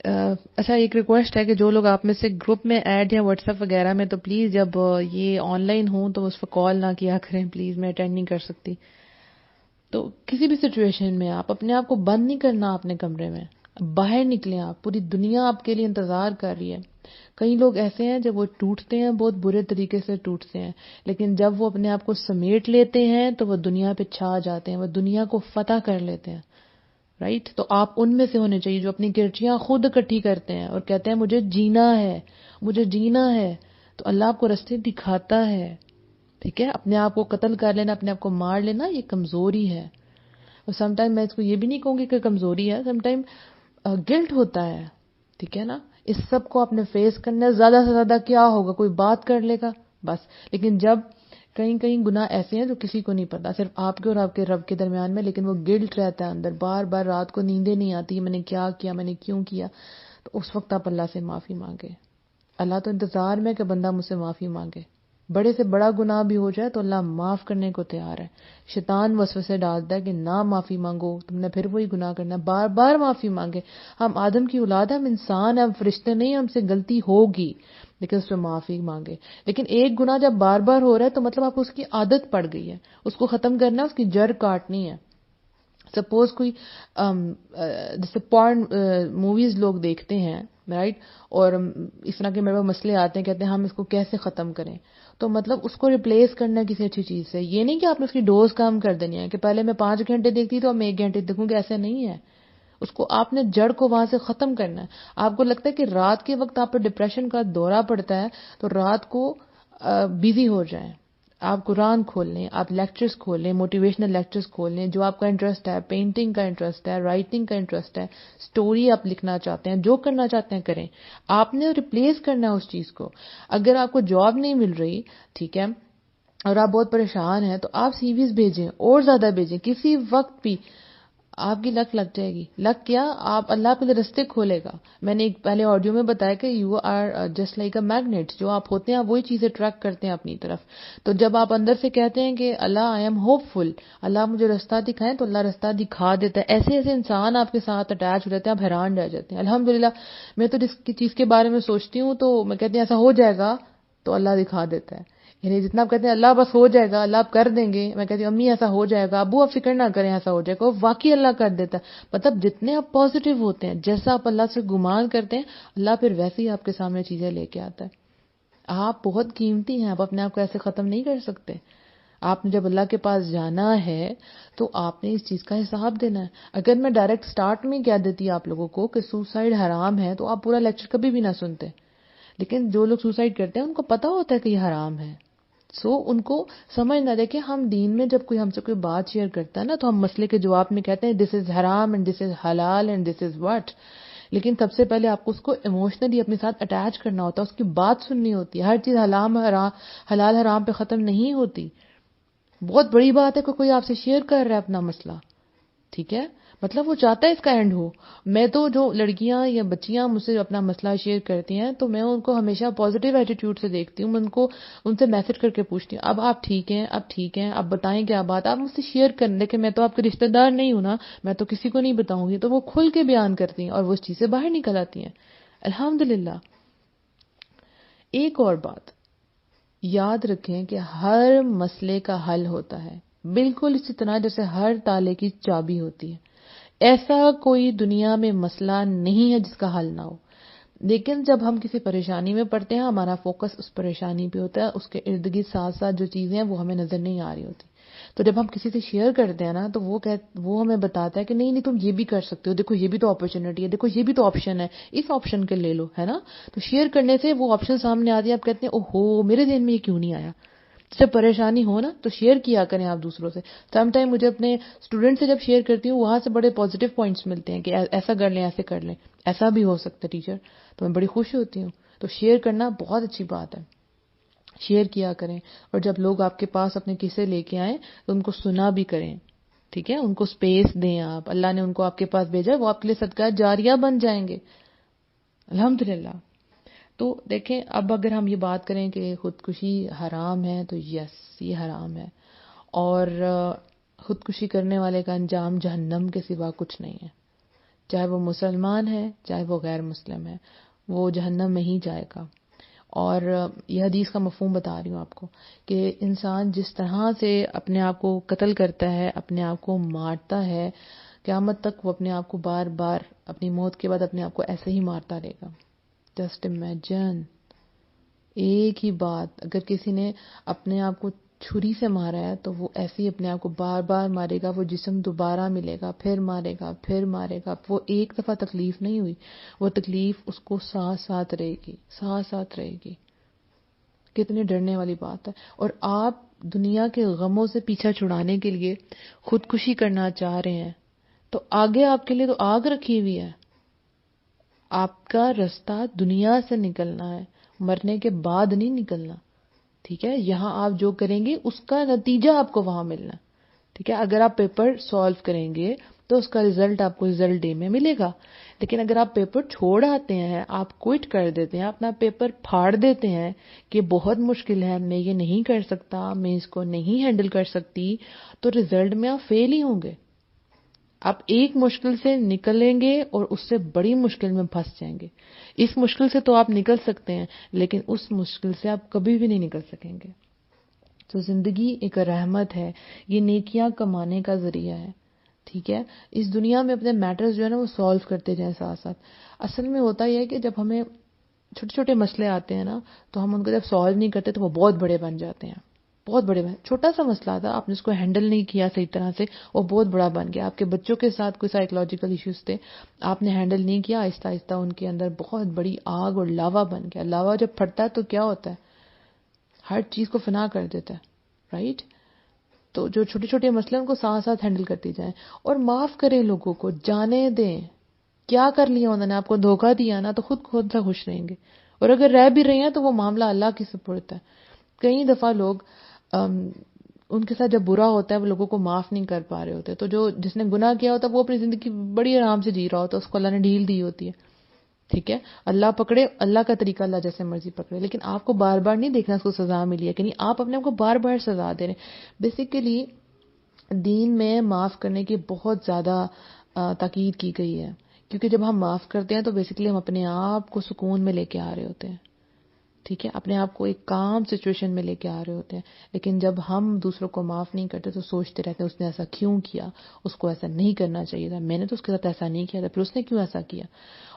اچھا ایک ریکویسٹ ہے کہ جو لوگ آپ میں سے گروپ میں ایڈ ہیں واٹس ایپ وغیرہ میں، تو پلیز جب یہ آن لائن ہوں تو اس پہ کال نہ کیا کریں پلیز، میں اٹینڈ نہیں کر سکتی. تو کسی بھی سچویشن میں آپ اپنے آپ کو بند نہیں کرنا اپنے کمرے میں، باہر نکلیں. آپ پوری دنیا آپ کے لیے انتظار کر رہی ہے. کئی لوگ ایسے ہیں جب وہ ٹوٹتے ہیں بہت برے طریقے سے ٹوٹتے ہیں، لیکن جب وہ اپنے آپ کو سمیٹ لیتے ہیں تو وہ دنیا پہ چھا جاتے ہیں، وہ دنیا کو فتح کر لیتے ہیں. رائٹ؟ تو آپ ان میں سے ہونے چاہیے جو اپنی گرچیاں خود اکٹھی کرتے ہیں اور کہتے ہیں مجھے جینا ہے، مجھے جینا ہے. تو اللہ آپ کو راستے دکھاتا ہے. ٹھیک ہے، اپنے آپ کو قتل کر لینا، اپنے آپ کو مار لینا، یہ کمزوری ہے. اور سم ٹائم میں اس کو یہ بھی نہیں کہوں گی کہ کمزوری ہے، سم ٹائم گلٹ ہوتا ہے. ٹھیک ہے نا، اس سب کو آپ نے فیس کرنا ہے. زیادہ سے زیادہ کیا ہوگا، کوئی بات کر لے گا بس. لیکن جب کہیں گناہ ایسے ہیں جو کسی کو نہیں پتا، صرف آپ کے اور آپ کے رب کے درمیان میں، لیکن وہ گلٹ رہتا ہے اندر، بار بار رات کو نیندیں نہیں آتی، میں نے کیا کیا، میں نے کیوں کیا. تو اس وقت آپ اللہ سے معافی مانگے. اللہ تو انتظار میں کہ بندہ مجھ سے معافی مانگے. بڑے سے بڑا گناہ بھی ہو جائے تو اللہ معاف کرنے کو تیار ہے. شیطان وسوسے ڈالتا ہے کہ نہ معافی مانگو، تم نے پھر وہی گناہ کرنا ہے. بار بار معافی مانگے. ہم آدم کی اولاد، ہم انسان ہیں، ہم فرشتے نہیں، ہم سے غلطی ہوگی، لیکن اس پہ معافی مانگے. لیکن ایک گناہ جب بار بار ہو رہا ہے تو مطلب آپ کو اس کی عادت پڑ گئی ہے، اس کو ختم کرنا ہے، اس کی جڑ کاٹنی ہے. سپوز کوئی جیسے پورن موویز لوگ دیکھتے ہیں، رائٹ، اور اس طرح کے میرے مسئلے آتے ہیں، کہتے ہیں ہم اس کو کیسے ختم کریں. تو مطلب اس کو ریپلیس کرنا ہے کسی اچھی چیز سے. یہ نہیں کہ آپ نے اس کی ڈوز کم کر دینی ہے کہ پہلے میں 5 گھنٹے دیکھتی تو اب میں 1 گھنٹے دیکھوں گی، ایسا نہیں ہے. اس کو آپ نے جڑ کو وہاں سے ختم کرنا ہے. آپ کو لگتا ہے کہ رات کے وقت آپ پر ڈپریشن کا دورہ پڑتا ہے تو رات کو بیزی ہو جائیں. آپ قرآن کھول لیں، آپ لیکچرز کھول لیں، موٹیویشنل لیکچرز کھول لیں. جو آپ کا انٹرسٹ ہے، پینٹنگ کا انٹرسٹ ہے، رائٹنگ کا انٹرسٹ ہے، سٹوری آپ لکھنا چاہتے ہیں، جو کرنا چاہتے ہیں کریں. آپ نے ریپلیس کرنا ہے اس چیز کو. اگر آپ کو جاب نہیں مل رہی، ٹھیک ہے، اور آپ بہت پریشان ہیں، تو آپ سی ویز بھیجیں، اور زیادہ بھیجیں. کسی وقت بھی آپ کی لک لگ جائے گی. لک کیا، آپ اللہ کے رستے کھولے گا. میں نے ایک پہلے آڈیو میں بتایا کہ you are just like a magnet. جو آپ ہوتے ہیں وہی چیزیں ٹریک کرتے ہیں اپنی طرف. تو جب آپ اندر سے کہتے ہیں کہ اللہ آئی ایم ہوپ فل، اللہ مجھے رستہ دکھائیں، تو اللہ رستہ دکھا دیتا ہے. ایسے ایسے انسان آپ کے ساتھ اٹیچ ہو جاتے ہیں، آپ حیران رہ جاتے ہیں. الحمدللہ میں تو جس چیز کے بارے میں سوچتی ہوں تو میں کہتی ہوں ایسا ہو جائے گا تو اللہ دکھا دیتا ہے. یعنی جتنا آپ کہتے ہیں اللہ بس ہو جائے گا، اللہ آپ کر دیں گے، میں کہتی ہوں امی ایسا ہو جائے گا، ابو آپ فکر نہ کریں ایسا ہو جائے گا، واقعی اللہ کر دیتا ہے. مطلب جتنے آپ پازیٹیو ہوتے ہیں، جیسا آپ اللہ سے گمان کرتے ہیں، اللہ پھر ویسے ہی آپ کے سامنے چیزیں لے کے آتا ہے. آپ بہت قیمتی ہیں، آپ اپنے آپ کو ایسے ختم نہیں کر سکتے. آپ نے جب اللہ کے پاس جانا ہے تو آپ نے اس چیز کا حساب دینا ہے. اگر میں ڈائریکٹ سٹارٹ میں کہہ دیتی آپ لوگوں کو کہ سوسائڈ حرام ہے تو آپ پورا لیکچر کبھی بھی نہ سنتے. لیکن جو لوگ سوسائڈ کرتے ہیں ان کو پتا ہوتا ہے کہ یہ حرام ہے. ان کو سمجھنا دے کہ ہم دین میں جب کوئی ہم سے کوئی بات شیئر کرتا ہے نا تو ہم مسئلے کے جواب میں کہتے ہیں دس از حرام اینڈ دس از حلال اینڈ دس از واٹ. لیکن سب سے پہلے آپ کو اس کو ایموشنلی اپنے ساتھ اٹیچ کرنا ہوتا ہے، اس کی بات سننی ہوتی ہے. ہر چیز حلال حرام پہ ختم نہیں ہوتی. بہت بڑی بات ہے کہ کوئی آپ سے شیئر کر رہا ہے اپنا مسئلہ، ٹھیک ہے، مطلب وہ چاہتا ہے اس کا اینڈ ہو. میں تو جو لڑکیاں یا بچیاں مجھ سے اپنا مسئلہ شیئر کرتی ہیں تو میں ان کو ہمیشہ پازیٹیو ایٹیٹیوڈ سے دیکھتی ہوں. میں ان سے میسج کر کے پوچھتی ہوں اب آپ ٹھیک ہیں، اب ٹھیک ہیں، اب بتائیں کیا بات، آپ مجھ سے شیئر کریں. لیکن میں تو آپ کے رشتہ دار نہیں ہوں نا، میں تو کسی کو نہیں بتاؤں گی. تو وہ کھل کے بیان کرتی ہیں اور وہ اس چیز سے باہر نکل آتی ہیں الحمدللہ. ایک اور بات یاد رکھیں کہ ہر مسئلے کا حل ہوتا ہے، بالکل اسی طرح جیسے ہر تالے کی چابی ہوتی ہے. ایسا کوئی دنیا میں مسئلہ نہیں ہے جس کا حل نہ ہو. لیکن جب ہم کسی پریشانی میں پڑتے ہیں ہمارا فوکس اس پریشانی پہ ہوتا ہے, اس کے ارد گرد ساتھ ساتھ جو چیزیں ہیں وہ ہمیں نظر نہیں آ رہی ہوتی. تو جب ہم کسی سے شیئر کرتے ہیں نا تو وہ ہمیں بتاتا ہے کہ نہیں تم یہ بھی کر سکتے ہو, دیکھو یہ بھی تو اپرچونٹی ہے, دیکھو یہ بھی تو آپشن ہے, اس آپشن کے لے لو, ہے نا. تو شیئر کرنے سے وہ آپشن سامنے آتی ہے, آپ کہتے ہیں اوہو میرے ذہن میں یہ کیوں نہیں آیا. جب پریشانی ہو نا تو شیئر کیا کریں آپ دوسروں سے. سم ٹائم مجھے اپنے اسٹوڈنٹ سے جب شیئر کرتی ہوں وہاں سے بڑے پازیٹیو پوائنٹس ملتے ہیں کہ ایسا کر لیں, ایسے کر لیں, ایسا بھی ہو سکتا ہے ٹیچر, تو میں بڑی خوش ہوتی ہوں. تو شیئر کرنا بہت اچھی بات ہے, شیئر کیا کریں. اور جب لوگ آپ کے پاس اپنے قصے لے کے آئیں تو ان کو سنا بھی کریں, ٹھیک ہے, ان کو سپیس دیں. آپ اللہ نے ان کو آپ کے پاس بھیجا, وہ آپ کے لیے صدقہ جاریہ بن جائیں گے الحمدللہ. تو دیکھیں اب اگر ہم یہ بات کریں کہ خودکشی حرام ہے تو یس یہ حرام ہے, اور خودکشی کرنے والے کا انجام جہنم کے سوا کچھ نہیں ہے. چاہے وہ مسلمان ہے چاہے وہ غیر مسلم ہے, وہ جہنم میں ہی جائے گا. اور یہ حدیث کا مفہوم بتا رہی ہوں آپ کو کہ انسان جس طرح سے اپنے آپ کو قتل کرتا ہے, اپنے آپ کو مارتا ہے, قیامت تک وہ اپنے آپ کو بار بار اپنی موت کے بعد اپنے آپ کو ایسے ہی مارتا رہے گا. جسٹ امیجن, ایک ہی بات, اگر کسی نے اپنے آپ کو چھری سے مارا ہے تو وہ ایسے ہی اپنے آپ کو بار بار مارے گا. وہ جسم دوبارہ ملے گا, پھر مارے گا, پھر مارے گا. وہ ایک دفعہ تکلیف نہیں ہوئی, وہ تکلیف اس کو ساتھ ساتھ رہے گی, ساتھ ساتھ رہے گی. کتنی ڈرنے والی بات ہے. اور آپ دنیا کے غموں سے پیچھا چھڑانے کے لیے خودکشی کرنا چاہ رہے ہیں تو آگے آپ کے لیے تو آگ رکھی ہوئی ہے. آپ کا رستہ دنیا سے نکلنا ہے, مرنے کے بعد نہیں نکلنا, ٹھیک ہے. یہاں آپ جو کریں گے اس کا نتیجہ آپ کو وہاں ملنا, ٹھیک ہے. اگر آپ پیپر سالو کریں گے تو اس کا رزلٹ آپ کو رزلٹ ڈے میں ملے گا. لیکن اگر آپ پیپر چھوڑ آتے ہیں, آپ کوئٹ کر دیتے ہیں, اپنا پیپر پھاڑ دیتے ہیں کہ بہت مشکل ہے, میں یہ نہیں کر سکتا, میں اس کو نہیں ہینڈل کر سکتی, تو رزلٹ میں آپ فیل ہی ہوں گے. آپ ایک مشکل سے نکلیں گے اور اس سے بڑی مشکل میں پھنس جائیں گے. اس مشکل سے تو آپ نکل سکتے ہیں لیکن اس مشکل سے آپ کبھی بھی نہیں نکل سکیں گے. تو زندگی ایک رحمت ہے, یہ نیکیاں کمانے کا ذریعہ ہے, ٹھیک ہے. اس دنیا میں اپنے میٹرز جو ہے نا وہ سالو کرتے جائیں ساتھ ساتھ. اصل میں ہوتا یہ ہے کہ جب ہمیں چھوٹے چھوٹے مسئلے آتے ہیں نا تو ہم ان کو جب سالو نہیں کرتے تو وہ بہت بڑے بن جاتے ہیں. بہت بڑے بن, چھوٹا سا مسئلہ تھا, آپ نے اس کو ہینڈل نہیں کیا صحیح طرح سے, وہ بہت بڑا بن گیا. آپ کے بچوں کے ساتھ کوئی سائیکولوجیکل ایشوز تھے, آپ نے ہینڈل نہیں کیا, آہستہ آہستہ ان کے اندر بہت بڑی آگ اور لاوا بن گیا. لاوا جب پھٹتا ہے تو کیا ہوتا ہے, ہر چیز کو فنا کر دیتا ہے, رائٹ. تو جو چھوٹے چھوٹے مسئلے ان کو ساتھ ساتھ ہینڈل کرتی جائیں اور معاف کریں لوگوں کو, جانے دیں. کیا کر لیا انہوں نے, آپ کو دھوکہ دیا نا, تو خود سے خوش رہیں گے. اور اگر رہ بھی رہے ہیں تو وہ معاملہ اللہ کی سپرد ہے. کئی دفعہ لوگ ان کے ساتھ جب برا ہوتا ہے وہ لوگوں کو معاف نہیں کر پا رہے ہوتے, تو جس نے گناہ کیا ہوتا ہے وہ اپنی زندگی بڑی آرام سے جی رہا ہوتا ہے, اس کو اللہ نے ڈھیل دی ہوتی ہے, ٹھیک ہے. اللہ پکڑے, اللہ کا طریقہ اللہ جیسے مرضی پکڑے, لیکن آپ کو بار بار نہیں دیکھنا اس کو سزا ملی ہے کہ نہیں, آپ اپنے آپ کو بار بار سزا دے رہے ہیں. بیسیکلی دین میں معاف کرنے کی بہت زیادہ تاکید کی گئی ہے, کیونکہ جب ہم معاف کرتے ہیں تو بیسیکلی ہم اپنے آپ کو سکون میں لے کے آ رہے ہوتے ہیں, ٹھیک ہے, اپنے آپ کو ایک کام سچویشن میں لے کے آ رہے ہوتے ہیں. لیکن جب ہم دوسروں کو معاف نہیں کرتے تو سوچتے رہتے ہیں اس نے ایسا کیوں کیا, اس کو ایسا نہیں کرنا چاہیے تھا, میں نے تو اس کے ساتھ ایسا نہیں کیا تھا, پھر اس نے کیوں ایسا کیا.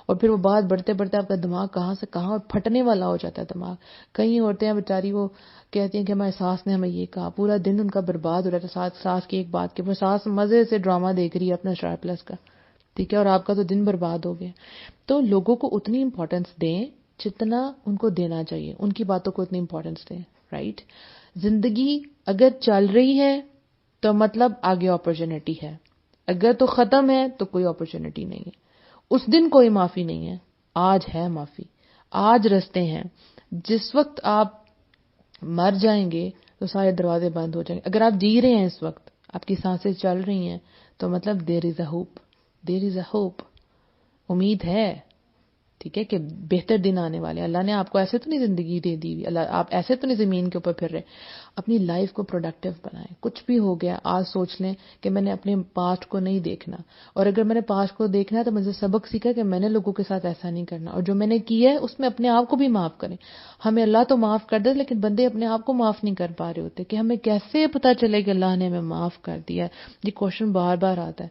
اور پھر وہ بات بڑھتے بڑھتے آپ کا دماغ کہاں سے کہاں اور پھٹنے والا ہو جاتا ہے دماغ. کئی عورتیں ہیں بیچاری, وہ کہتی ہیں کہ ہماری ساس نے ہمیں یہ کہا, پورا دن ان کا برباد ہو رہا تھا ساس کی ایک بات کے, پھر ساس مزے سے ڈرامہ دیکھ رہی ہے اپنا اسٹار پلس کا, ٹھیک ہے, اور آپ کا تو دن برباد ہو گیا. تو لوگوں کو اتنی امپورٹنس دیں جتنا ان کو دینا چاہیے, ان کی باتوں کو اتنی امپورٹنس دیں, رائٹ. زندگی اگر چل رہی ہے تو مطلب آگے اپرچونٹی ہے, اگر تو ختم ہے تو کوئی اپرچونٹی نہیں ہے. اس دن کوئی معافی نہیں ہے, آج ہے معافی, آج رستے ہیں. جس وقت آپ مر جائیں گے تو سارے دروازے بند ہو جائیں گے. اگر آپ جی رہے ہیں اس وقت, آپ کی سانسیں چل رہی ہیں, تو مطلب دیر از اے ہوپ, دیر از اے ہوپ, امید ہے, ٹھیک ہے, کہ بہتر دن آنے والے. اللہ نے آپ کو ایسے تو نہیں زندگی دے دی ہوئی, اللہ آپ ایسے تو نہیں زمین کے اوپر پھر رہے. اپنی لائف کو پروڈکٹیو بنائیں. کچھ بھی ہو گیا آج سوچ لیں کہ میں نے اپنے پاسٹ کو نہیں دیکھنا, اور اگر میں نے پاسٹ کو دیکھنا ہے تو مجھے سبق سیکھا کہ میں نے لوگوں کے ساتھ ایسا نہیں کرنا, اور جو میں نے کیا ہے اس میں اپنے آپ کو بھی معاف کریں. ہمیں اللہ تو معاف کر دے, لیکن بندے اپنے آپ کو معاف نہیں کر پا رہے ہوتے کہ ہمیں کیسے پتہ چلے کہ اللہ نے ہمیں معاف کر دیا ہے. یہ کوشچن بار بار آتا ہے,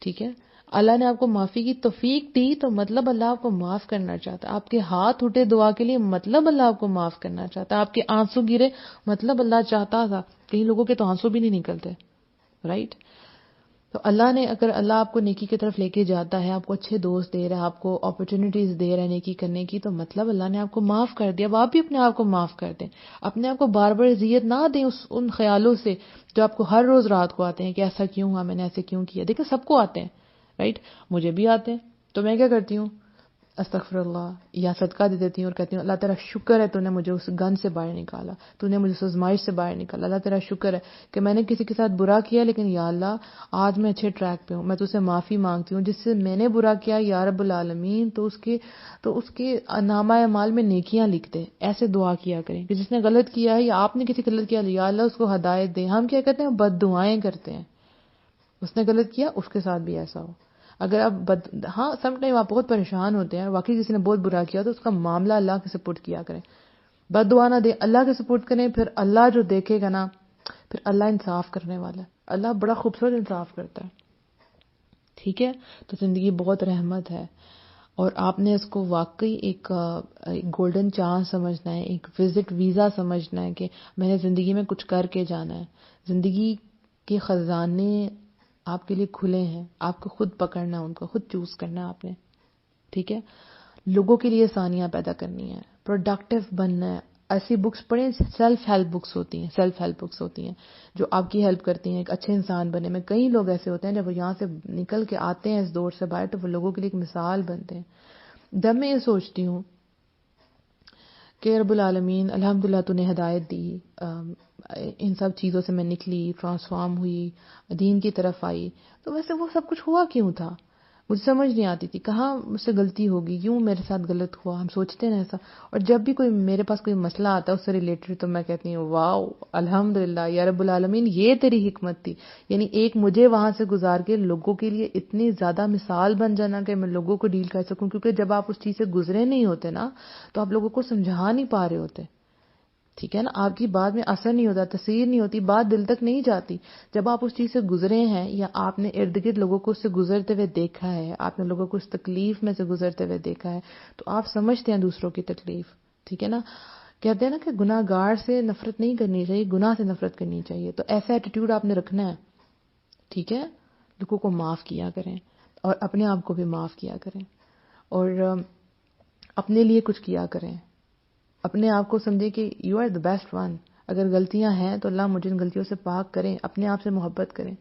ٹھیک ہے. اللہ نے آپ کو معافی کی توفیق دی تو مطلب اللہ آپ کو معاف کرنا چاہتا ہے. آپ کے ہاتھ اٹھے دعا کے لیے مطلب اللہ آپ کو معاف کرنا چاہتا ہے. آپ کے آنسو گرے مطلب اللہ چاہتا تھا. کئی لوگوں کے تو آنسو بھی نہیں نکلتے, رائٹ. تو اللہ نے, اگر اللہ آپ کو نیکی کی طرف لے کے جاتا ہے, آپ کو اچھے دوست دے رہا ہے, آپ کو اپرچونٹیز دے رہا ہے نیکی کرنے کی, تو مطلب اللہ نے آپ کو معاف کر دیا. اب آپ بھی اپنے آپ کو معاف کر دیں. اپنے آپ کو بار بار اذیت نہ دیں ان خیالوں سے جو آپ کو ہر روز رات کو آتے ہیں کہ ایسا کیوں ہوا, میں نے ایسے کیوں کیا. دیکھیں سب کو آتے ہیں, رائٹ. مجھے بھی آتے ہیں. تو میں کیا کرتی ہوں, استغفر اللہ یا صدقہ دے دیتی ہوں اور کہتی ہوں اللہ تیرا شکر ہے تو نے مجھے اس گن سے باہر نکالا, تو نے مجھے اس آزمائش سے باہر نکالا. اللہ تیرا شکر ہے کہ میں نے کسی کے ساتھ برا کیا, لیکن یا اللہ آج میں اچھے ٹریک پہ ہوں, میں تجھ سے معافی مانگتی ہوں. جس سے میں نے برا کیا یا رب العالمین تو اس کے نامہ اعمال میں نیکیاں لکھ دے. ایسے دعا کیا کریں کہ جس نے غلط کیا ہے یا آپ نے کسی غلط کیا, یا اللہ اس کو ہدایت دے. ہم کیا کرتے ہیں, بد دعائیں کرتے ہیں. اس نے غلط کیا, اس کے ساتھ بھی ایسا ہو. اگر آپ ہاں سم ٹائم آپ بہت پریشان ہوتے ہیں, واقعی کسی نے بہت برا کیا تو اس کا معاملہ اللہ کے سپورٹ کیا کریں. بد دعا نہ دیں, اللہ کے سپورٹ کریں. پھر اللہ جو دیکھے گا نا, پھر اللہ انصاف کرنے والا ہے. اللہ بڑا خوبصورت انصاف کرتا ہے, ٹھیک ہے. تو زندگی بہت رحمت ہے اور آپ نے اس کو واقعی ایک گولڈن چانس سمجھنا ہے, ایک وزٹ ویزا سمجھنا ہے کہ میں نے زندگی میں کچھ کر کے جانا ہے. زندگی کے خزانے آپ کے لیے کھلے ہیں, آپ کو خود پکڑنا ہے, ان کو خود چوز کرنا ہے آپ نے, ٹھیک ہے. لوگوں کے لیے آسانیاں پیدا کرنی ہے, پروڈکٹیو بننا ہے. ایسی بکس پڑھیں, سیلف ہیلپ بکس ہوتی ہیں جو آپ کی ہیلپ کرتی ہیں ایک اچھے انسان بننے میں. کئی لوگ ایسے ہوتے ہیں جب وہ یہاں سے نکل کے آتے ہیں اس دور سے باہر تو وہ لوگوں کے لیے ایک مثال بنتے ہیں. جب میں یہ سوچتی ہوں کہ رب العالمین الحمدللہ تو نے ہدایت دی, ان سب چیزوں سے میں نکلی, ٹرانسفارم ہوئی, دین کی طرف آئی, تو ویسے وہ سب کچھ ہوا کیوں تھا؟ مجھے سمجھ نہیں آتی تھی کہاں مجھ سے غلطی ہوگی, کیوں میرے ساتھ غلط ہوا. ہم سوچتے ہیں ایسا, اور جب بھی کوئی میرے پاس کوئی مسئلہ آتا ہے اس سے ریلیٹڈ تو میں کہتی ہوں واو الحمدللہ یا رب العالمین یہ تیری حکمت تھی. یعنی ایک مجھے وہاں سے گزار کے لوگوں کے لیے اتنی زیادہ مثال بن جانا کہ میں لوگوں کو ڈیل کر سکوں, کیونکہ جب آپ اس چیز سے گزرے نہیں ہوتے نا تو آپ لوگوں کو سمجھا نہیں پا رہے ہوتے, ٹھیک ہے نا. آپ کی بات میں اثر نہیں ہوتا, تاثیر نہیں ہوتی, بات دل تک نہیں جاتی. جب آپ اس چیز سے گزرے ہیں یا آپ نے ارد گرد لوگوں کو اس سے گزرتے ہوئے دیکھا ہے, آپ نے لوگوں کو اس تکلیف میں سے گزرتے ہوئے دیکھا ہے, تو آپ سمجھتے ہیں دوسروں کی تکلیف, ٹھیک ہے نا. کہتے ہیں نا کہ گناہ گار سے نفرت نہیں کرنی چاہیے, گناہ سے نفرت کرنی چاہیے. تو ایسا ایٹیٹیوڈ آپ نے رکھنا ہے, ٹھیک ہے. لوگوں کو معاف کیا کریں اور اپنے آپ کو بھی معاف کیا کریں, اور اپنے لیے کچھ کیا کریں. اپنے آپ کو سمجھیں کہ you are the best one. اگر غلطیاں ہیں تو اللہ مجھے ان غلطیوں سے پاک کریں. اپنے آپ سے محبت کریں.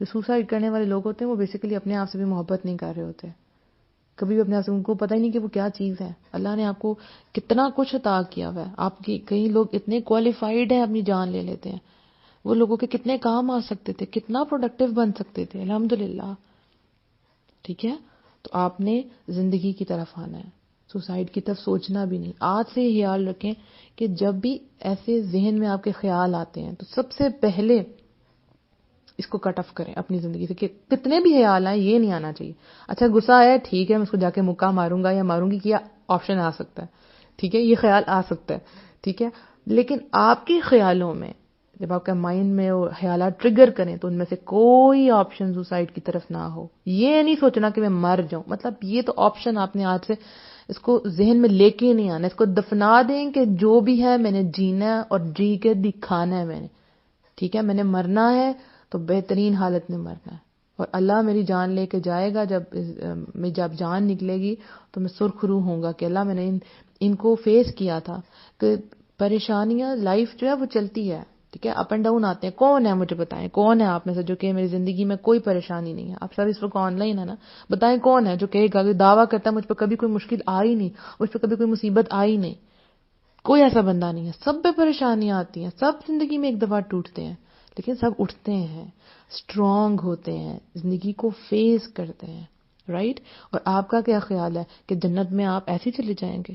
جو سوسائڈ کرنے والے لوگ ہوتے ہیں وہ بیسیکلی اپنے آپ سے بھی محبت نہیں کر رہے ہوتے, کبھی بھی اپنے آپ سے, ان کو پتہ ہی نہیں کہ وہ کیا چیز ہے. اللہ نے آپ کو کتنا کچھ عطا کیا ہوا ہے. آپ کی کئی لوگ اتنے کوالیفائڈ ہیں اپنی جان لے لیتے ہیں, وہ لوگوں کے کتنے کام آ سکتے تھے, کتنا پروڈکٹیو بن سکتے تھے, الحمدللہ, ٹھیک ہے. تو آپ نے زندگی کی طرف آنا ہے, سوسائڈ کی طرف سوچنا بھی نہیں. آج سے یہ خیال رکھیں کہ جب بھی ایسے ذہن میں آپ کے خیال آتے ہیں تو سب سے پہلے اس کو کٹ آف کریں اپنی زندگی سے, کہ کتنے بھی خیال آئیں یہ نہیں آنا چاہیے. اچھا غصہ آیا, ٹھیک ہے میں اس کو جا کے مکہ ماروں گا یا ماروں گی, کیا آپشن آ سکتا ہے, ٹھیک ہے, یہ خیال آ سکتا ہے, ٹھیک ہے. لیکن آپ کے خیالوں میں جب آپ کا مائنڈ میں وہ خیالات ٹریگر کریں تو ان میں سے کوئی آپشن سوسائڈ کی طرف نہ ہو. یہ نہیں سوچنا کہ میں مر جاؤں, مطلب یہ تو آپشن آپ نے آج سے اس کو ذہن میں لے کے نہیں آنا, اس کو دفنا دیں کہ جو بھی ہے میں نے جینا ہے اور جی کے دکھانا ہے میں نے, ٹھیک ہے. میں نے مرنا ہے تو بہترین حالت میں مرنا ہے, اور اللہ میری جان لے کے جائے گا. جب جان نکلے گی تو میں سرخ روح ہوں گا کہ اللہ میں نے ان کو فیس کیا تھا. کہ پریشانیاں لائف جو ہے وہ چلتی ہے, ٹھیک ہے, اپ اینڈ ڈاؤن آتے ہیں. کون ہے مجھے بتائیں, کون ہے آپ میں سے جو کہ میری زندگی میں کوئی پریشانی نہیں ہے؟ آپ سب اس وقت آن لائن ہے نا, بتائیں کون ہے جو کہے گا, دعویٰ کرتا ہے مجھ پہ کبھی کوئی مشکل آئی نہیں, مجھ پہ کبھی کوئی مصیبت آئی نہیں. کوئی ایسا بندہ نہیں ہے. سب پہ پریشانیاں آتی ہیں, سب زندگی میں ایک دفعہ ٹوٹتے ہیں, لیکن سب اٹھتے ہیں, اسٹرانگ ہوتے ہیں, زندگی کو فیس کرتے ہیں, رائٹ. اور آپ کا کیا خیال ہے کہ جنت میں آپ ایسے چلے جائیں گے؟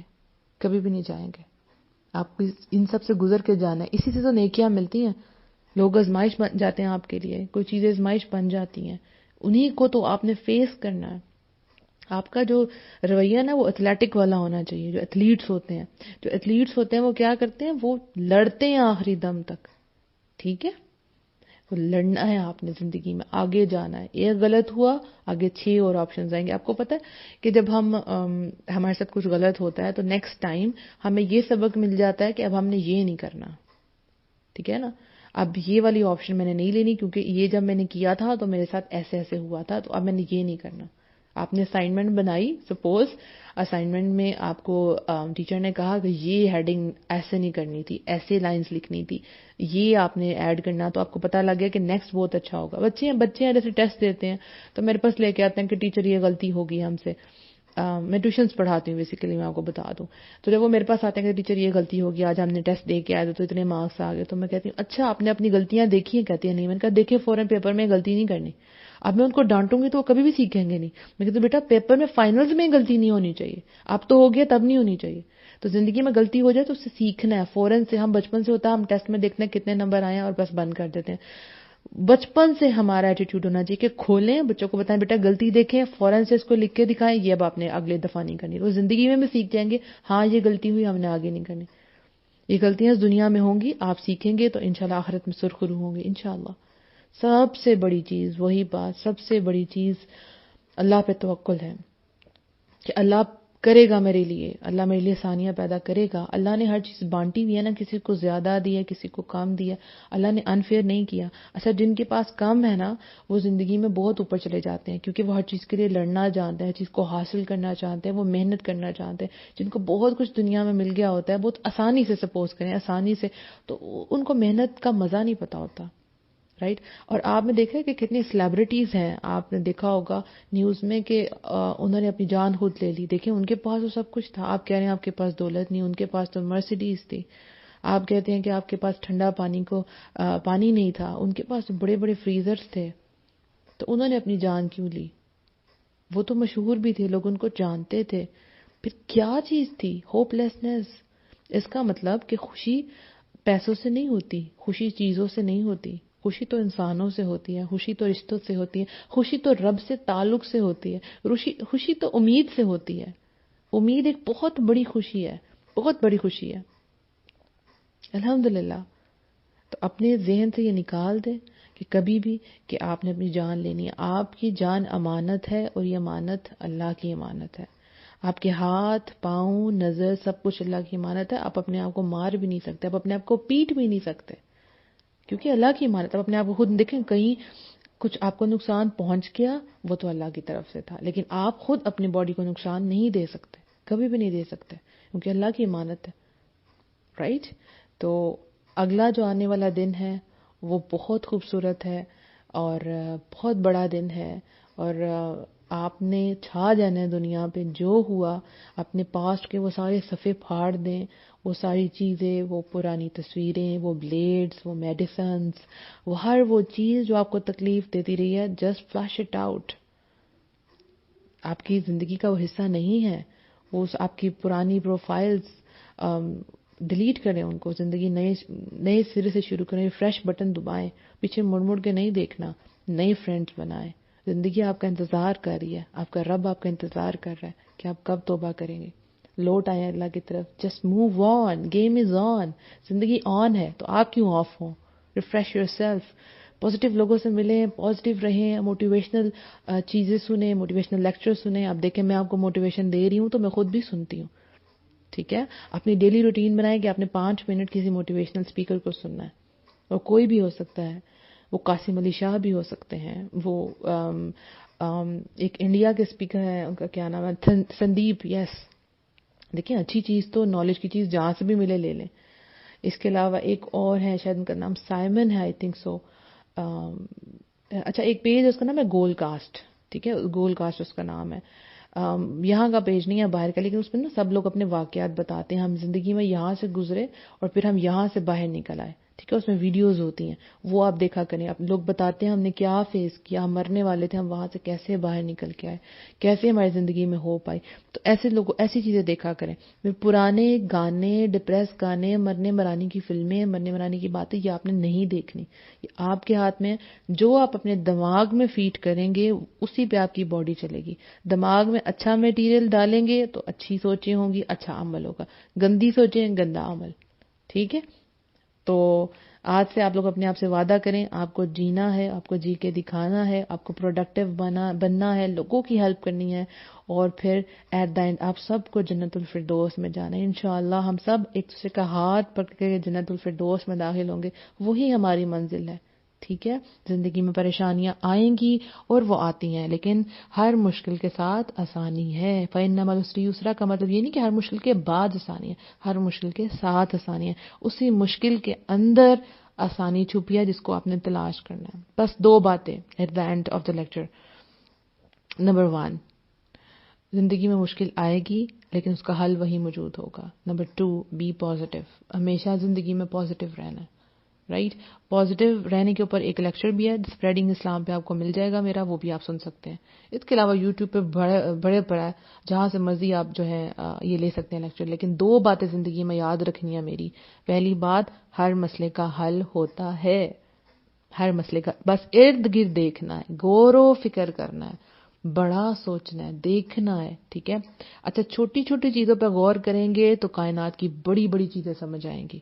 کبھی بھی نہیں جائیں گے. آپ کو ان سب سے گزر کے جانا ہے. اسی سے تو نیکیاں ملتی ہیں. لوگ آزمائش بن جاتے ہیں آپ کے لیے, کوئی چیزیں آزمائش بن جاتی ہیں, انہی کو تو آپ نے فیس کرنا ہے. آپ کا جو رویہ نا وہ ایتھلیٹک والا ہونا چاہیے. جو ایتھلیٹس ہوتے ہیں وہ کیا کرتے ہیں, وہ لڑتے ہیں آخری دم تک, ٹھیک ہے. تو لڑنا ہے آپ نے زندگی میں, آگے جانا ہے. ایک غلط ہوا, آگے 6 اور آپشنز آئیں گے. آپ کو پتہ ہے کہ جب ہمارے ساتھ کچھ غلط ہوتا ہے تو نیکسٹ ٹائم ہمیں یہ سبق مل جاتا ہے کہ اب ہم نے یہ نہیں کرنا, ٹھیک ہے نا. اب یہ والی آپشن میں نے نہیں لینی کیونکہ یہ جب میں نے کیا تھا تو میرے ساتھ ایسے ایسے ہوا تھا, تو اب میں نے یہ نہیں کرنا. آپ نے اسائنمنٹ بنائی, سپوز اسائنمنٹ میں آپ کو ٹیچر نے کہا کہ یہ ہیڈنگ ایسے نہیں کرنی تھی, ایسے لائنز لکھنی تھی, یہ آپ نے ایڈ کرنا, تو آپ کو پتہ لگ گیا کہ نیکسٹ بہت اچھا ہوگا. بچے ہیں جیسے ٹیسٹ دیتے ہیں تو میرے پاس لے کے آتے ہیں کہ ٹیچر یہ غلطی ہوگی ہم سے. میں ٹیوشنس پڑھاتی ہوں بیسیکلی, میں آپ کو بتا دوں. تو جب وہ میرے پاس آتے ہیں کہ ٹیچر یہ غلطی ہوگی, آج ہم نے ٹیسٹ دے کے آئے تو اتنے مارکس آ گئے, تو میں کہتی ہوں اچھا آپ نے اپنی غلطیاں دیکھی ہیں؟ کہتی ہیں نہیں. میں نے کہا دیکھیں فوراً پیپر میں غلطی نہیں کرنی. اب میں ان کو ڈانٹوں گی تو وہ کبھی بھی سیکھیں گے نہیں. میں کہتی ہوں بیٹا پیپر میں فائنلز میں غلطی نہیں ہونی چاہیے, اب تو ہو گیا تب نہیں ہونی چاہیے. تو زندگی میں غلطی ہو جائے تو اس سے سیکھنا ہے فوراً سے. ہم بچپن سے ہوتا ہے ہم ٹیسٹ میں دیکھتے ہیں کتنے نمبر آئے ہیں اور بس بند کر دیتے ہیں. بچپن سے ہمارا ایٹیٹیوڈ ہونا چاہیے کہ کھولیں, بچوں کو بتائیں بیٹا غلطی دیکھیں, فوراً سے اس کو لکھ کے دکھائیں, یہ اب آپ نے اگلے دفعہ نہیں کرنی. وہ زندگی میں بھی سیکھ جائیں گے, ہاں یہ غلطی ہوئی, ہم نے آگے نہیں کرنی. یہ غلطیاں اس دنیا میں ہوں گی, آپ سیکھیں گے تو انشاءاللہ آخرت میں سرخرو ہوں گے انشاءاللہ. سب سے بڑی چیز وہی بات, سب سے بڑی چیز اللہ پہ توکل ہے کہ اللہ کرے گا میرے لیے, اللہ میرے لیے آسانیاں پیدا کرے گا. اللہ نے ہر چیز بانٹی ہوئی ہے نا, کسی کو زیادہ دیا کسی کو کم دیا, اللہ نے انفیئر نہیں کیا. اچھا جن کے پاس کم ہے نا وہ زندگی میں بہت اوپر چلے جاتے ہیں کیونکہ وہ ہر چیز کے لیے لڑنا جانتے ہیں, ہر چیز کو حاصل کرنا چاہتے ہیں, وہ محنت کرنا چاہتے ہیں. جن کو بہت کچھ دنیا میں مل گیا ہوتا ہے بہت آسانی سے, سپوز کریں آسانی سے, تو ان کو محنت کا مزہ نہیں پتا ہوتا, رائٹ. اور آپ نے دیکھا ہے کہ کتنی سیلیبریٹیز ہیں, آپ نے دیکھا ہوگا نیوز میں کہ انہوں نے اپنی جان خود لے لی. دیکھیں ان کے پاس تو سب کچھ تھا, آپ کہہ رہے ہیں آپ کے پاس دولت نہیں, ان کے پاس تو مرسیڈیز تھی. آپ کہتے ہیں کہ آپ کے پاس ٹھنڈا پانی نہیں تھا, ان کے پاس تو بڑے بڑے فریزرز تھے. تو انہوں نے اپنی جان کیوں لی؟ وہ تو مشہور بھی تھے, لوگ ان کو جانتے تھے. پھر کیا چیز تھی؟ Hope lessons. اس کا مطلب کہ خوشی پیسوں سے نہیں ہوتی, خوشی چیزوں سے نہیں ہوتی, خوشی تو انسانوں سے ہوتی ہے, خوشی تو رشتوں سے ہوتی ہے, خوشی تو رب سے تعلق سے ہوتی ہے, خوشی تو امید سے ہوتی ہے. امید ایک بہت بڑی خوشی ہے, بہت بڑی خوشی ہے الحمدللہ. تو اپنے ذہن سے یہ نکال دیں کہ کبھی بھی کہ آپ نے اپنی جان لینی ہے. آپ کی جان امانت ہے اور یہ امانت اللہ کی امانت ہے. آپ کے ہاتھ پاؤں نظر سب کچھ اللہ کی امانت ہے. آپ اپنے آپ کو مار بھی نہیں سکتے, آپ اپنے آپ کو پیٹ بھی نہیں سکتے کیونکہ اللہ کی امانت. آپ اپنے آپ کو خود دیکھیں, کہیں کچھ آپ کو نقصان پہنچ گیا وہ تو اللہ کی طرف سے تھا, لیکن آپ خود اپنی باڈی کو نقصان نہیں دے سکتے, کبھی بھی نہیں دے سکتے کیونکہ اللہ کی امانت ہے, رائٹ. تو اگلا جو آنے والا دن ہے وہ بہت خوبصورت ہے اور بہت بڑا دن ہے, اور آپ نے چھا جانا ہے دنیا پہ. جو ہوا اپنے پاسٹ کے وہ سارے صفحے پھاڑ دیں, وہ ساری چیزیں, وہ پرانی تصویریں, وہ بلیڈز, وہ میڈیسنز, وہ ہر وہ چیز جو آپ کو تکلیف دیتی رہی ہے, جسٹ فلش اٹ آؤٹ. آپ کی زندگی کا وہ حصہ نہیں ہے. وہ آپ کی پرانی پروفائلز ڈیلیٹ کریں, ان کو زندگی نئے سرے سے شروع کریں, فریش بٹن دبائیں, پیچھے مڑ مڑ کے نہیں دیکھنا, نئے فرینڈز بنائیں. زندگی آپ کا انتظار کر رہی ہے, آپ کا رب آپ کا انتظار کر رہا ہے کہ آپ کب توبہ کریں گے. لوٹ آئیں اللہ کی طرف, just move on, game is on. زندگی آن ہے تو آپ کیوں آف ہوں؟ ریفریش یور سیلف, پازیٹیو لوگوں سے ملیں, پازیٹیو رہیں, موٹیویشنل چیزیں سنیں, موٹیویشنل لیکچر سنیں. آپ دیکھیں میں آپ کو موٹیویشن دے رہی ہوں تو میں خود بھی سنتی ہوں, ٹھیک ہے. اپنی ڈیلی روٹین بنائیں کہ آپ نے 5 منٹ کسی موٹیویشنل اسپیکر کو سننا ہے, اور کوئی بھی ہو سکتا ہے. وہ قاسم علی شاہ بھی ہو سکتے ہیں, وہ ایک انڈیا کے اسپیکر ہیں, ان کا کیا نام ہے, سندیپ, یس. دیکھیں اچھی چیز تو نالج کی چیز جہاں سے بھی ملے لے لیں. اس کے علاوہ ایک اور ہے, شاید ان کا نام سائمن ہے, آئی تھنک سو. اچھا ایک پیج ہے اس کا نام ہے گول کاسٹ, ٹھیک ہے, گول کاسٹ اس کا نام ہے. یہاں کا پیج نہیں ہے, باہر کا, لیکن اس میں نا سب لوگ اپنے واقعات بتاتے ہیں, ہم زندگی میں یہاں سے گزرے اور پھر ہم یہاں سے باہر نکل آئے, ٹھیک ہے. اس میں ویڈیوز ہوتی ہیں, وہ آپ دیکھا کریں. اب لوگ بتاتے ہیں ہم نے کیا فیس کیا, ہم مرنے والے تھے, ہم وہاں سے کیسے باہر نکل کے آئے, کیسے ہماری زندگی میں ہوپ آئی. تو ایسے لوگ ایسی چیزیں دیکھا کریں. پرانے گانے, ڈپریس گانے, مرنے مرانے کی فلمیں, مرنے مرانے کی باتیں, یہ آپ نے نہیں دیکھنی. یہ آپ کے ہاتھ میں, جو آپ اپنے دماغ میں فیڈ کریں گے اسی پہ آپ کی باڈی چلے گی. دماغ میں اچھا میٹیریل ڈالیں گے تو اچھی سوچیں ہوں گی, اچھا عمل ہوگا. گندی سوچیں, گندا عمل, ٹھیک ہے. تو آج سے آپ لوگ اپنے آپ سے وعدہ کریں, آپ کو جینا ہے, آپ کو جی کے دکھانا ہے, آپ کو پروڈکٹیو بننا ہے, لوگوں کی ہیلپ کرنی ہے, اور پھر ایٹ دا اینڈ آپ سب کو جنت الفردوس میں جانا ہے. انشاءاللہ ہم سب ایک دوسرے کا ہاتھ پکڑ کے جنت الفردوس میں داخل ہوں گے, وہی ہماری منزل ہے. ٹھیک ہے, زندگی میں پریشانیاں آئیں گی اور وہ آتی ہیں, لیکن ہر مشکل کے ساتھ آسانی ہے. فَإِنَّ مَعَ الْعُسْرِ يُسْرًا کا مطلب یہ نہیں کہ ہر مشکل کے بعد آسانی ہے, ہر مشکل کے ساتھ آسانی ہے. اسی مشکل کے اندر آسانی چھپی ہے جس کو آپ نے تلاش کرنا ہے. بس 2 باتیں at the end of the lecture. Number 1, زندگی میں مشکل آئے گی لیکن اس کا حل وہی موجود ہوگا. Number 2, be positive. ہمیشہ زندگی میں پازیٹیو رہنا ہے. رائٹ, پازیٹیو رہنے کے اوپر ایک لیکچر بھی ہے اسپریڈنگ اسلام پہ, آپ کو مل جائے گا میرا, وہ بھی آپ سن سکتے ہیں. اس کے علاوہ یوٹیوب پہ بڑے پڑا ہے, جہاں سے مرضی آپ جو ہے یہ لے سکتے ہیں لیکچر. لیکن 2 باتیں زندگی میں یاد رکھنی ہے میری. پہلی بات, ہر مسئلے کا حل ہوتا ہے. ہر مسئلے کا, بس ارد گرد دیکھنا ہے, غور و فکر کرنا ہے, بڑا سوچنا ہے, دیکھنا ہے. ٹھیک ہے, اچھا چھوٹی چھوٹی چیزوں پہ غور کریں گے تو کائنات کی بڑی بڑی چیزیں سمجھ آئیں گی.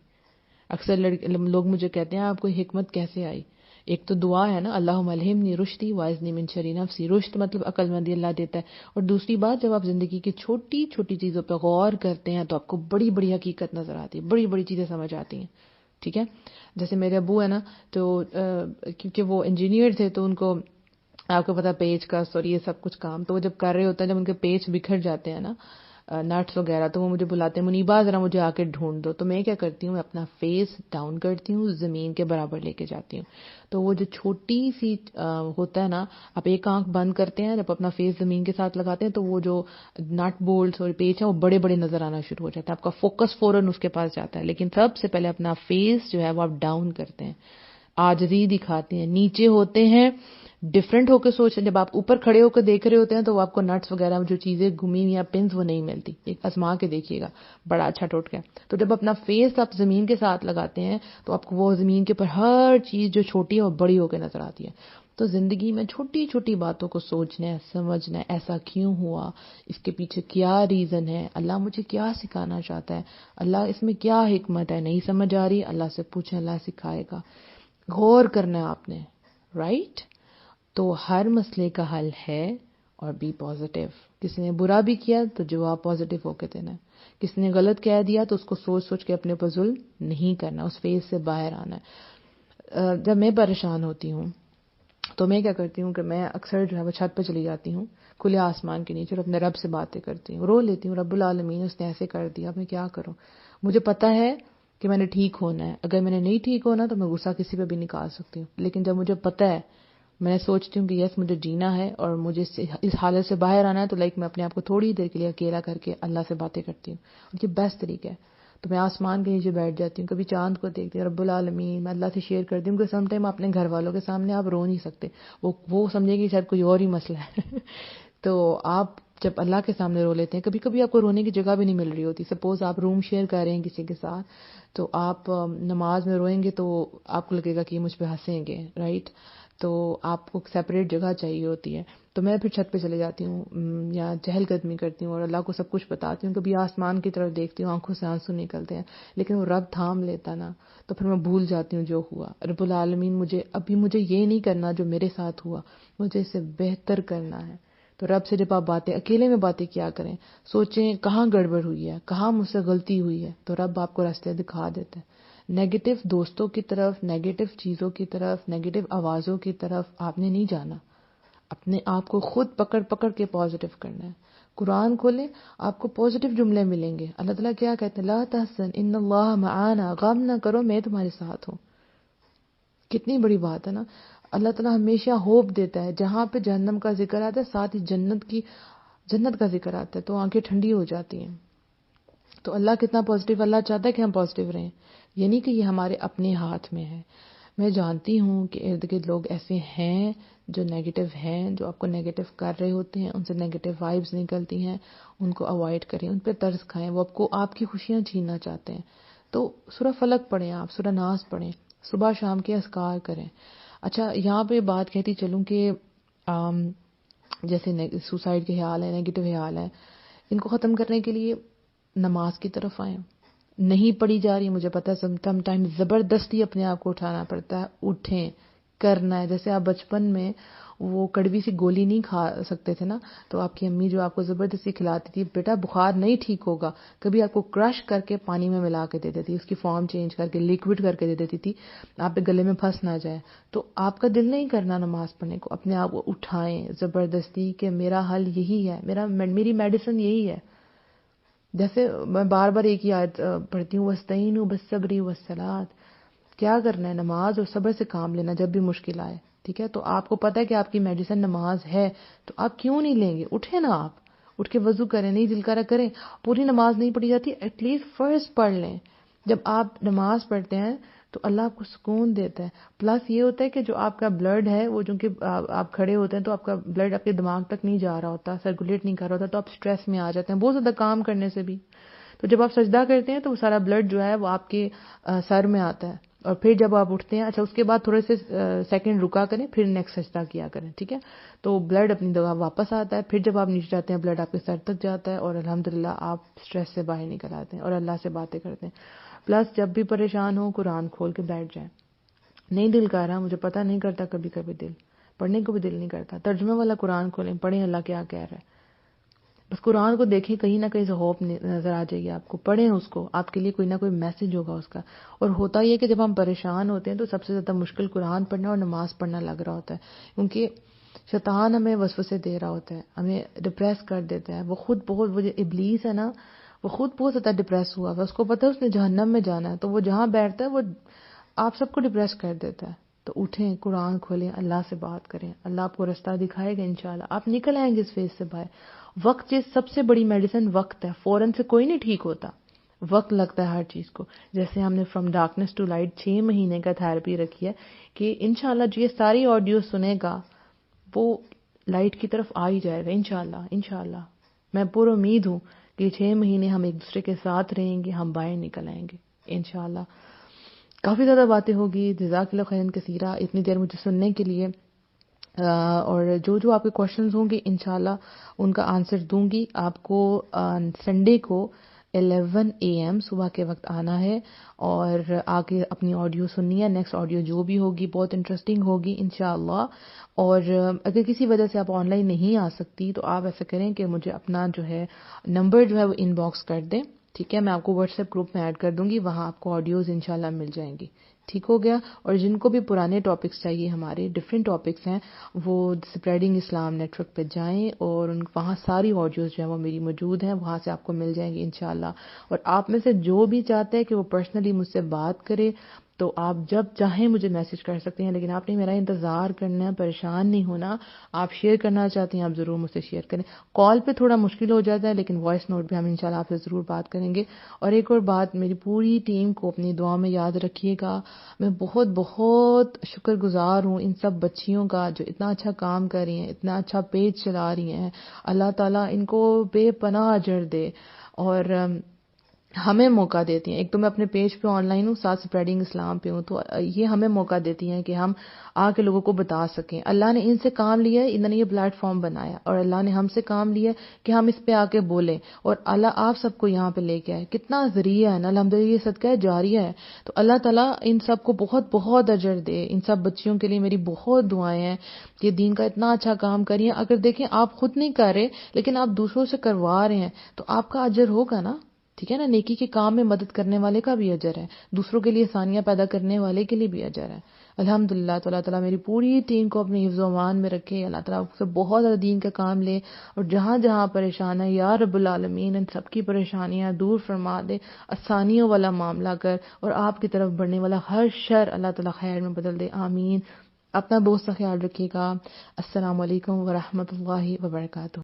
اکثر لوگ مجھے کہتے ہیں آپ کو حکمت کیسے آئی. ایک تو دعا ہے نا, اللہم الہمنی رشدی واعذنی من شر نفسی. رشد مطلب عقل مندی اللہ دیتا ہے. اور دوسری بات, جب آپ زندگی کی چھوٹی چھوٹی چیزوں پہ غور کرتے ہیں تو آپ کو بڑی بڑی حقیقت نظر آتی ہے, بڑی بڑی چیزیں سمجھ آتی ہیں. ٹھیک ہے, جیسے میرے ابو ہے نا, تو کیونکہ وہ انجینئر تھے تو ان کو آپ کو پتا پیچ کس اور یہ سب کچھ کام, تو وہ جب کر رہے ہوتے ہیں, جب ان کے پیچ بکھر جاتے ہیں نا, نٹس وغیرہ, تو وہ مجھے بلاتے ہیں, منیبا ذرا مجھے آ کے ڈھونڈ دو. تو میں کیا کرتی ہوں, میں اپنا فیس ڈاؤن کرتی ہوں, زمین کے برابر لے کے جاتی ہوں. تو وہ جو چھوٹی سی ہوتا ہے نا, آپ ایک آنکھ بند کرتے ہیں, جب اپنا فیس زمین کے ساتھ لگاتے ہیں تو وہ جو نٹ بولٹس اور پیچ ہیں وہ بڑے بڑے نظر آنا شروع ہو جاتا ہے. آپ کا فوکس فوراً اس کے پاس جاتا ہے. لیکن سب سے پہلے اپنا فیس جو ہے وہ آپ ڈاؤن کرتے ہیں, عاجزی دکھاتے ہیں, نیچے ہوتے ہیں, ڈفرنٹ ہو کے سوچ. جب آپ اوپر کھڑے ہو کے دیکھ رہے ہوتے ہیں تو آپ کو نٹس وغیرہ جو چیزیں گھمی ہوئی ہیں پنز وہ نہیں ملتی. ایک آزما کے دیکھیے گا, بڑا اچھا ٹوٹکا. تو جب اپنا فیس آپ زمین کے ساتھ لگاتے ہیں تو آپ کو وہ زمین کے اوپر ہر چیز جو چھوٹی ہے وہ بڑی ہو کے نظر آتی ہے. تو زندگی میں چھوٹی چھوٹی باتوں کو سوچنا ہے, سمجھنا ہے, ایسا کیوں ہوا, اس کے پیچھے کیا ریزن ہے, اللہ مجھے کیا سکھانا چاہتا ہے, اللہ اس میں کیا حکمت ہے, نہیں سمجھ آ رہی, اللہ سے پوچھیں, اللہ سکھائے گا. غور کرنا ہے آپ نے. رائٹ, تو ہر مسئلے کا حل ہے. اور بی پازیٹیو. کسی نے برا بھی کیا تو جواب پازیٹیو ہو کے دینا ہے. کسی نے غلط کہہ دیا تو اس کو سوچ سوچ کے اپنے اوپر ظلم نہیں کرنا, اس فیز سے باہر آنا ہے. جب میں پریشان ہوتی ہوں تو میں کیا کرتی ہوں کہ میں اکثر جو ہے وہ چھت پہ چلی جاتی ہوں, کھلے آسمان کے نیچے, اور اپنے رب سے باتیں کرتی ہوں, رو لیتی ہوں, رب العالمین اس نے ایسے کر دیا, میں کیا کروں. مجھے پتا ہے کہ میں نے ٹھیک ہونا ہے. اگر میں نے نہیں ٹھیک ہونا تو میں غصہ کسی پہ بھی نکال سکتی ہوں, لیکن جب مجھے پتا ہے, میں سوچتی ہوں کہ یس مجھے جینا ہے اور مجھے اس حالت سے باہر آنا ہے, تو میں اپنے آپ کو تھوڑی دیر کے لیے اکیلا کر کے اللہ سے باتیں کرتی ہوں. اور یہ بیسٹ طریقہ ہے. تو میں آسمان کے نیچے بیٹھ جاتی ہوں, کبھی چاند کو دیکھتی ہوں, رب العالمین میں اللہ سے شیئر کرتی ہوں. کہ سم ٹائم اپنے گھر والوں کے سامنے آپ رو نہیں سکتے, وہ سمجھیں گے شاید کوئی اور ہی مسئلہ ہے. تو آپ جب اللہ کے سامنے رو لیتے ہیں, کبھی کبھی آپ کو رونے کی جگہ بھی نہیں مل رہی ہوتی. سپوز آپ روم شیئر کر رہے ہیں کسی کے ساتھ, تو آپ نماز میں روئیں گے تو آپ کو لگے گا کہ یہ مجھ پہ ہنسیں گے. رائٹ, تو آپ کو سیپریٹ جگہ چاہیے ہوتی ہے. تو میں پھر چھت پہ چلے جاتی ہوں یا چہل قدمی کرتی ہوں اور اللہ کو سب کچھ بتاتی ہوں. کبھی آسمان کی طرف دیکھتی ہوں, آنکھوں سے آنسو نکلتے ہیں, لیکن وہ رب تھام لیتا نا, تو پھر میں بھول جاتی ہوں جو ہوا. رب العالمین مجھے یہ نہیں کرنا جو میرے ساتھ ہوا, مجھے اسے بہتر کرنا ہے. تو رب سے جب آپ اکیلے میں باتیں کیا کریں, سوچیں کہاں گڑبڑ ہوئی ہے, کہاں مجھ سے غلطی ہوئی ہے, تو رب آپ کو راستے دکھا دیتے ہیں. نیگیٹو دوستوں کی طرف, نیگیٹو چیزوں کی طرف, نیگیٹو آوازوں کی طرف آپ نے نہیں جانا. اپنے آپ کو خود پکڑ کے پازیٹیو کرنا ہے. قرآن کھولیں, آپ کو پازیٹیو جملے ملیں گے. اللہ تعالیٰ کیا کہتے ہیں, لا تحزن ان اللہ معانا, غم نہ کرو میں تمہارے ساتھ ہوں. کتنی بڑی بات ہے نا. اللہ تعالیٰ ہمیشہ ہوپ دیتا ہے. جہاں پہ جہنم کا ذکر آتا ہے ساتھ ہی جنت کا ذکر آتا ہے, تو آنکھیں ٹھنڈی ہو جاتی ہیں. تو اللہ کتنا پازیٹیو, اللہ چاہتا ہے کہ ہم پازیٹیو رہیں. یہ نہیں کہ یہ ہمارے اپنے ہاتھ میں ہے. میں جانتی ہوں کہ ارد گرد لوگ ایسے ہیں جو نیگیٹو ہیں, جو آپ کو نیگیٹو کر رہے ہوتے ہیں, ان سے نیگیٹو وائبز نکلتی ہیں, ان کو اوائڈ کریں, ان پہ ترس کھائیں. وہ آپ کی خوشیاں چھیننا چاہتے ہیں. تو سورہ فلق پڑھیں, آپ سورہ ناس پڑھیں, صبح شام کے اذکار کریں. اچھا, یہاں پہ بات کہتی چلوں کہ جیسے سوسائڈ کے خیال ہیں, نیگیٹو خیال ہیں, ان کو ختم کرنے کے لیے نماز کی طرف آئیں. نہیں پڑھی جا رہی, مجھے پتا ہے سم ٹائم زبردستی اپنے آپ کو اٹھانا پڑتا ہے, اٹھیں, کرنا ہے. جیسے آپ بچپن میں وہ کڑوی سی گولی نہیں کھا سکتے تھے نا, تو آپ کی امی جو آپ کو زبردستی کھلاتی تھی, بیٹا بخار نہیں ٹھیک ہوگا, کبھی آپ کو کرش کر کے پانی میں ملا کے دے دیتی, اس کی فارم چینج کر کے لیکوڈ کر کے دے دیتی تھی, آپ کے گلے میں پھنس نہ جائے. تو آپ کا دل نہیں کرنا نماز پڑھنے کو, اپنے آپ کو اٹھائیں زبردستی کہ میرا حل یہی ہے, میری میڈیسن یہی ہے. جیسے میں بار بار ایک ہی آیت پڑھتی ہوں, وَاسْتَعِینُوا بِالصَّبْرِ وَالصَّلَاةِ. کیا کرنا ہے, نماز اور صبر سے کام لینا جب بھی مشکل آئے. ٹھیک ہے, تو آپ کو پتہ ہے کہ آپ کی میڈیسن نماز ہے, تو آپ کیوں نہیں لیں گے؟ اٹھیں نا, آپ اٹھ کے وضو کریں, نہیں دل کرا کریں. پوری نماز نہیں پڑھی جاتی, ایٹ لیسٹ فرض پڑھ لیں. جب آپ نماز پڑھتے ہیں تو اللہ آپ کو سکون دیتا ہے. پلس یہ ہوتا ہے کہ جو آپ کا بلڈ ہے وہ چونکہ آپ کھڑے ہوتے ہیں تو آپ کا بلڈ آپ کے دماغ تک نہیں جا رہا ہوتا, سرکولیٹ نہیں کر رہا ہوتا, تو آپ سٹریس میں آ جاتے ہیں بہت زیادہ کام کرنے سے بھی. تو جب آپ سجدہ کرتے ہیں تو وہ سارا بلڈ جو ہے وہ آپ کے سر میں آتا ہے, اور پھر جب آپ اٹھتے ہیں, اچھا اس کے بعد تھوڑے سے سیکنڈ رکا کریں, پھر نیکسٹ سجدہ کیا کریں. ٹھیک ہے, تو بلڈ اپنی جگہ واپس آتا ہے. پھر جب آپ نیچے جاتے ہیں بلڈ آپ کے سر تک جاتا ہے, اور الحمدللہ آپ سٹریس سے باہر نکل آتے ہیں اور اللہ سے باتیں کرتے ہیں. پلس جب بھی پریشان ہو, قرآن کھول کے بیٹھ جائیں. نہیں دل کر رہا, مجھے پتہ نہیں کرتا کبھی کبھی دل, پڑھنے کو بھی دل نہیں کرتا, ترجمے والا قرآن کھولیں, پڑھیں اللہ کیا کہہ رہا ہے. بس قرآن کو دیکھیں, کہیں نہ کہیں سے ہوپ نظر آ جائے گی آپ کو, پڑھیں اس کو, آپ کے لیے کوئی نہ کوئی میسج ہوگا اس کا. اور ہوتا یہ کہ جب ہم پریشان ہوتے ہیں تو سب سے زیادہ مشکل قرآن پڑھنا اور نماز پڑھنا لگ رہا ہوتا ہے, کیونکہ شیطان ہمیں وسوسے دے رہا ہوتا ہے, ہمیں ڈپریس کر دیتا ہے. وہ جو ابلیس ہے نا, وہ خود بہت زیادہ ڈپریس ہوا ہے, اس کو پتہ ہے اس نے جہنم میں جانا ہے, تو وہ جہاں بیٹھتا ہے وہ آپ سب کو ڈپریس کر دیتا ہے. تو اٹھیں, قرآن کھولیں, اللہ سے بات کریں, اللہ آپ کو رستہ دکھائے گا انشاءاللہ, آپ نکل آئیں گے اس فیز سے باہر. وقت سب سے بڑی میڈیسن وقت ہے, فوراً سے کوئی نہیں ٹھیک ہوتا, وقت لگتا ہے ہر چیز کو. جیسے ہم نے فرام ڈارکنیس ٹو لائٹ 6 مہینے کا تھراپی رکھی ہے کہ انشاءاللہ جو یہ ساری آڈیو سنے گا وہ لائٹ کی طرف آ ہی جائے گا انشاءاللہ. میں پر امید ہوں کہ 6 مہینے ہم ایک دوسرے کے ساتھ رہیں گے, ہم باہر نکل آئیں گے انشاءاللہ. کافی زیادہ باتیں ہوگی, جزاک اللہ خیرا کثیرا اتنی دیر مجھے سننے کے لیے. اور جو آپ کے کوشچنز ہوں گے انشاءاللہ ان کا آنسر دوں گی. آپ کو سنڈے کو 11 AM صبح کے وقت آنا ہے اور آ کے اپنی آڈیو سننی ہے. نیکسٹ آڈیو جو بھی ہوگی بہت انٹرسٹنگ ہوگی انشاءاللہ. اور اگر کسی وجہ سے آپ آن لائن نہیں آ سکتی تو آپ ایسا کریں کہ مجھے اپنا جو ہے نمبر جو ہے وہ ان باکس کر دیں. ٹھیک ہے, میں آپ کو واٹس ایپ گروپ میں ایڈ کر دوں گی, وہاں آپ کو آڈیوز انشاءاللہ مل جائیں گی. ٹھیک ہو گیا. اور جن کو بھی پرانے ٹاپکس چاہیے, ہمارے ڈیفرنٹ ٹاپکس ہیں, وہ اسپریڈنگ اسلام نیٹ ورک پہ جائیں اور وہاں ساری آڈیوز جو ہیں وہ میری موجود ہیں, وہاں سے آپ کو مل جائیں گی انشاءاللہ. اور آپ میں سے جو بھی چاہتے ہیں کہ وہ پرسنلی مجھ سے بات کرے تو آپ جب چاہیں مجھے میسج کر سکتے ہیں, لیکن آپ نے میرا انتظار کرنا ہے, پریشان نہیں ہونا. آپ شیئر کرنا چاہتے ہیں آپ ضرور مجھ سے شیئر کریں. کال پہ تھوڑا مشکل ہو جاتا ہے, لیکن وائس نوٹ پہ ہم انشاءاللہ آپ سے ضرور بات کریں گے. اور ایک اور بات, میری پوری ٹیم کو اپنی دعا میں یاد رکھیے گا. میں بہت بہت شکر گزار ہوں ان سب بچیوں کا جو اتنا اچھا کام کر رہی ہیں, اتنا اچھا پیج چلا رہی ہیں. اللہ تعالیٰ ان کو بے پناہ اجر دے اور ہمیں موقع دیتی ہیں. ایک تو میں اپنے پیج پہ آن لائن ہوں, ساتھ اسپریڈنگ اسلام پہ ہوں, تو یہ ہمیں موقع دیتی ہیں کہ ہم آ کے لوگوں کو بتا سکیں. اللہ نے ان سے کام لیا ہے, انہوں نے یہ پلیٹ فارم بنایا, اور اللہ نے ہم سے کام لیا ہے کہ ہم اس پہ آ کے بولیں, اور اللہ آپ سب کو یہاں پہ لے کے آئے. کتنا ذریعہ ہے نا, الحمدللہ یہ صدقہ جاریہ ہے. تو اللہ تعالیٰ ان سب کو بہت بہت اجر دے. ان سب بچیوں کے لیے میری بہت دعائیں ہیں کہ دین کا اتنا اچھا کام کریے. اگر دیکھیں آپ خود نہیں کر رہے لیکن آپ دوسروں سے کروا رہے ہیں تو آپ کا اجر ہوگا نا. ٹھیک ہے نا, نیکی کے کام میں مدد کرنے والے کا بھی اجر ہے, دوسروں کے لیے آسانیاں پیدا کرنے والے کے لیے بھی اجر ہے. الحمدللہ. تو اللہ تعالیٰ میری پوری ٹیم کو اپنے حفظ و امان میں رکھے. اللہ تعالیٰ سے بہت زیادہ دین کا کام لے, اور جہاں جہاں پریشان ہے یا رب العالمین ان سب کی پریشانیاں دور فرما دے, آسانیوں والا معاملہ کر, اور آپ کی طرف بڑھنے والا ہر شر اللہ تعالیٰ خیر میں بدل دے. آمین. اپنا بہت سا خیال رکھیے گا. السلام علیکم ورحمۃ اللہ وبرکاتہ.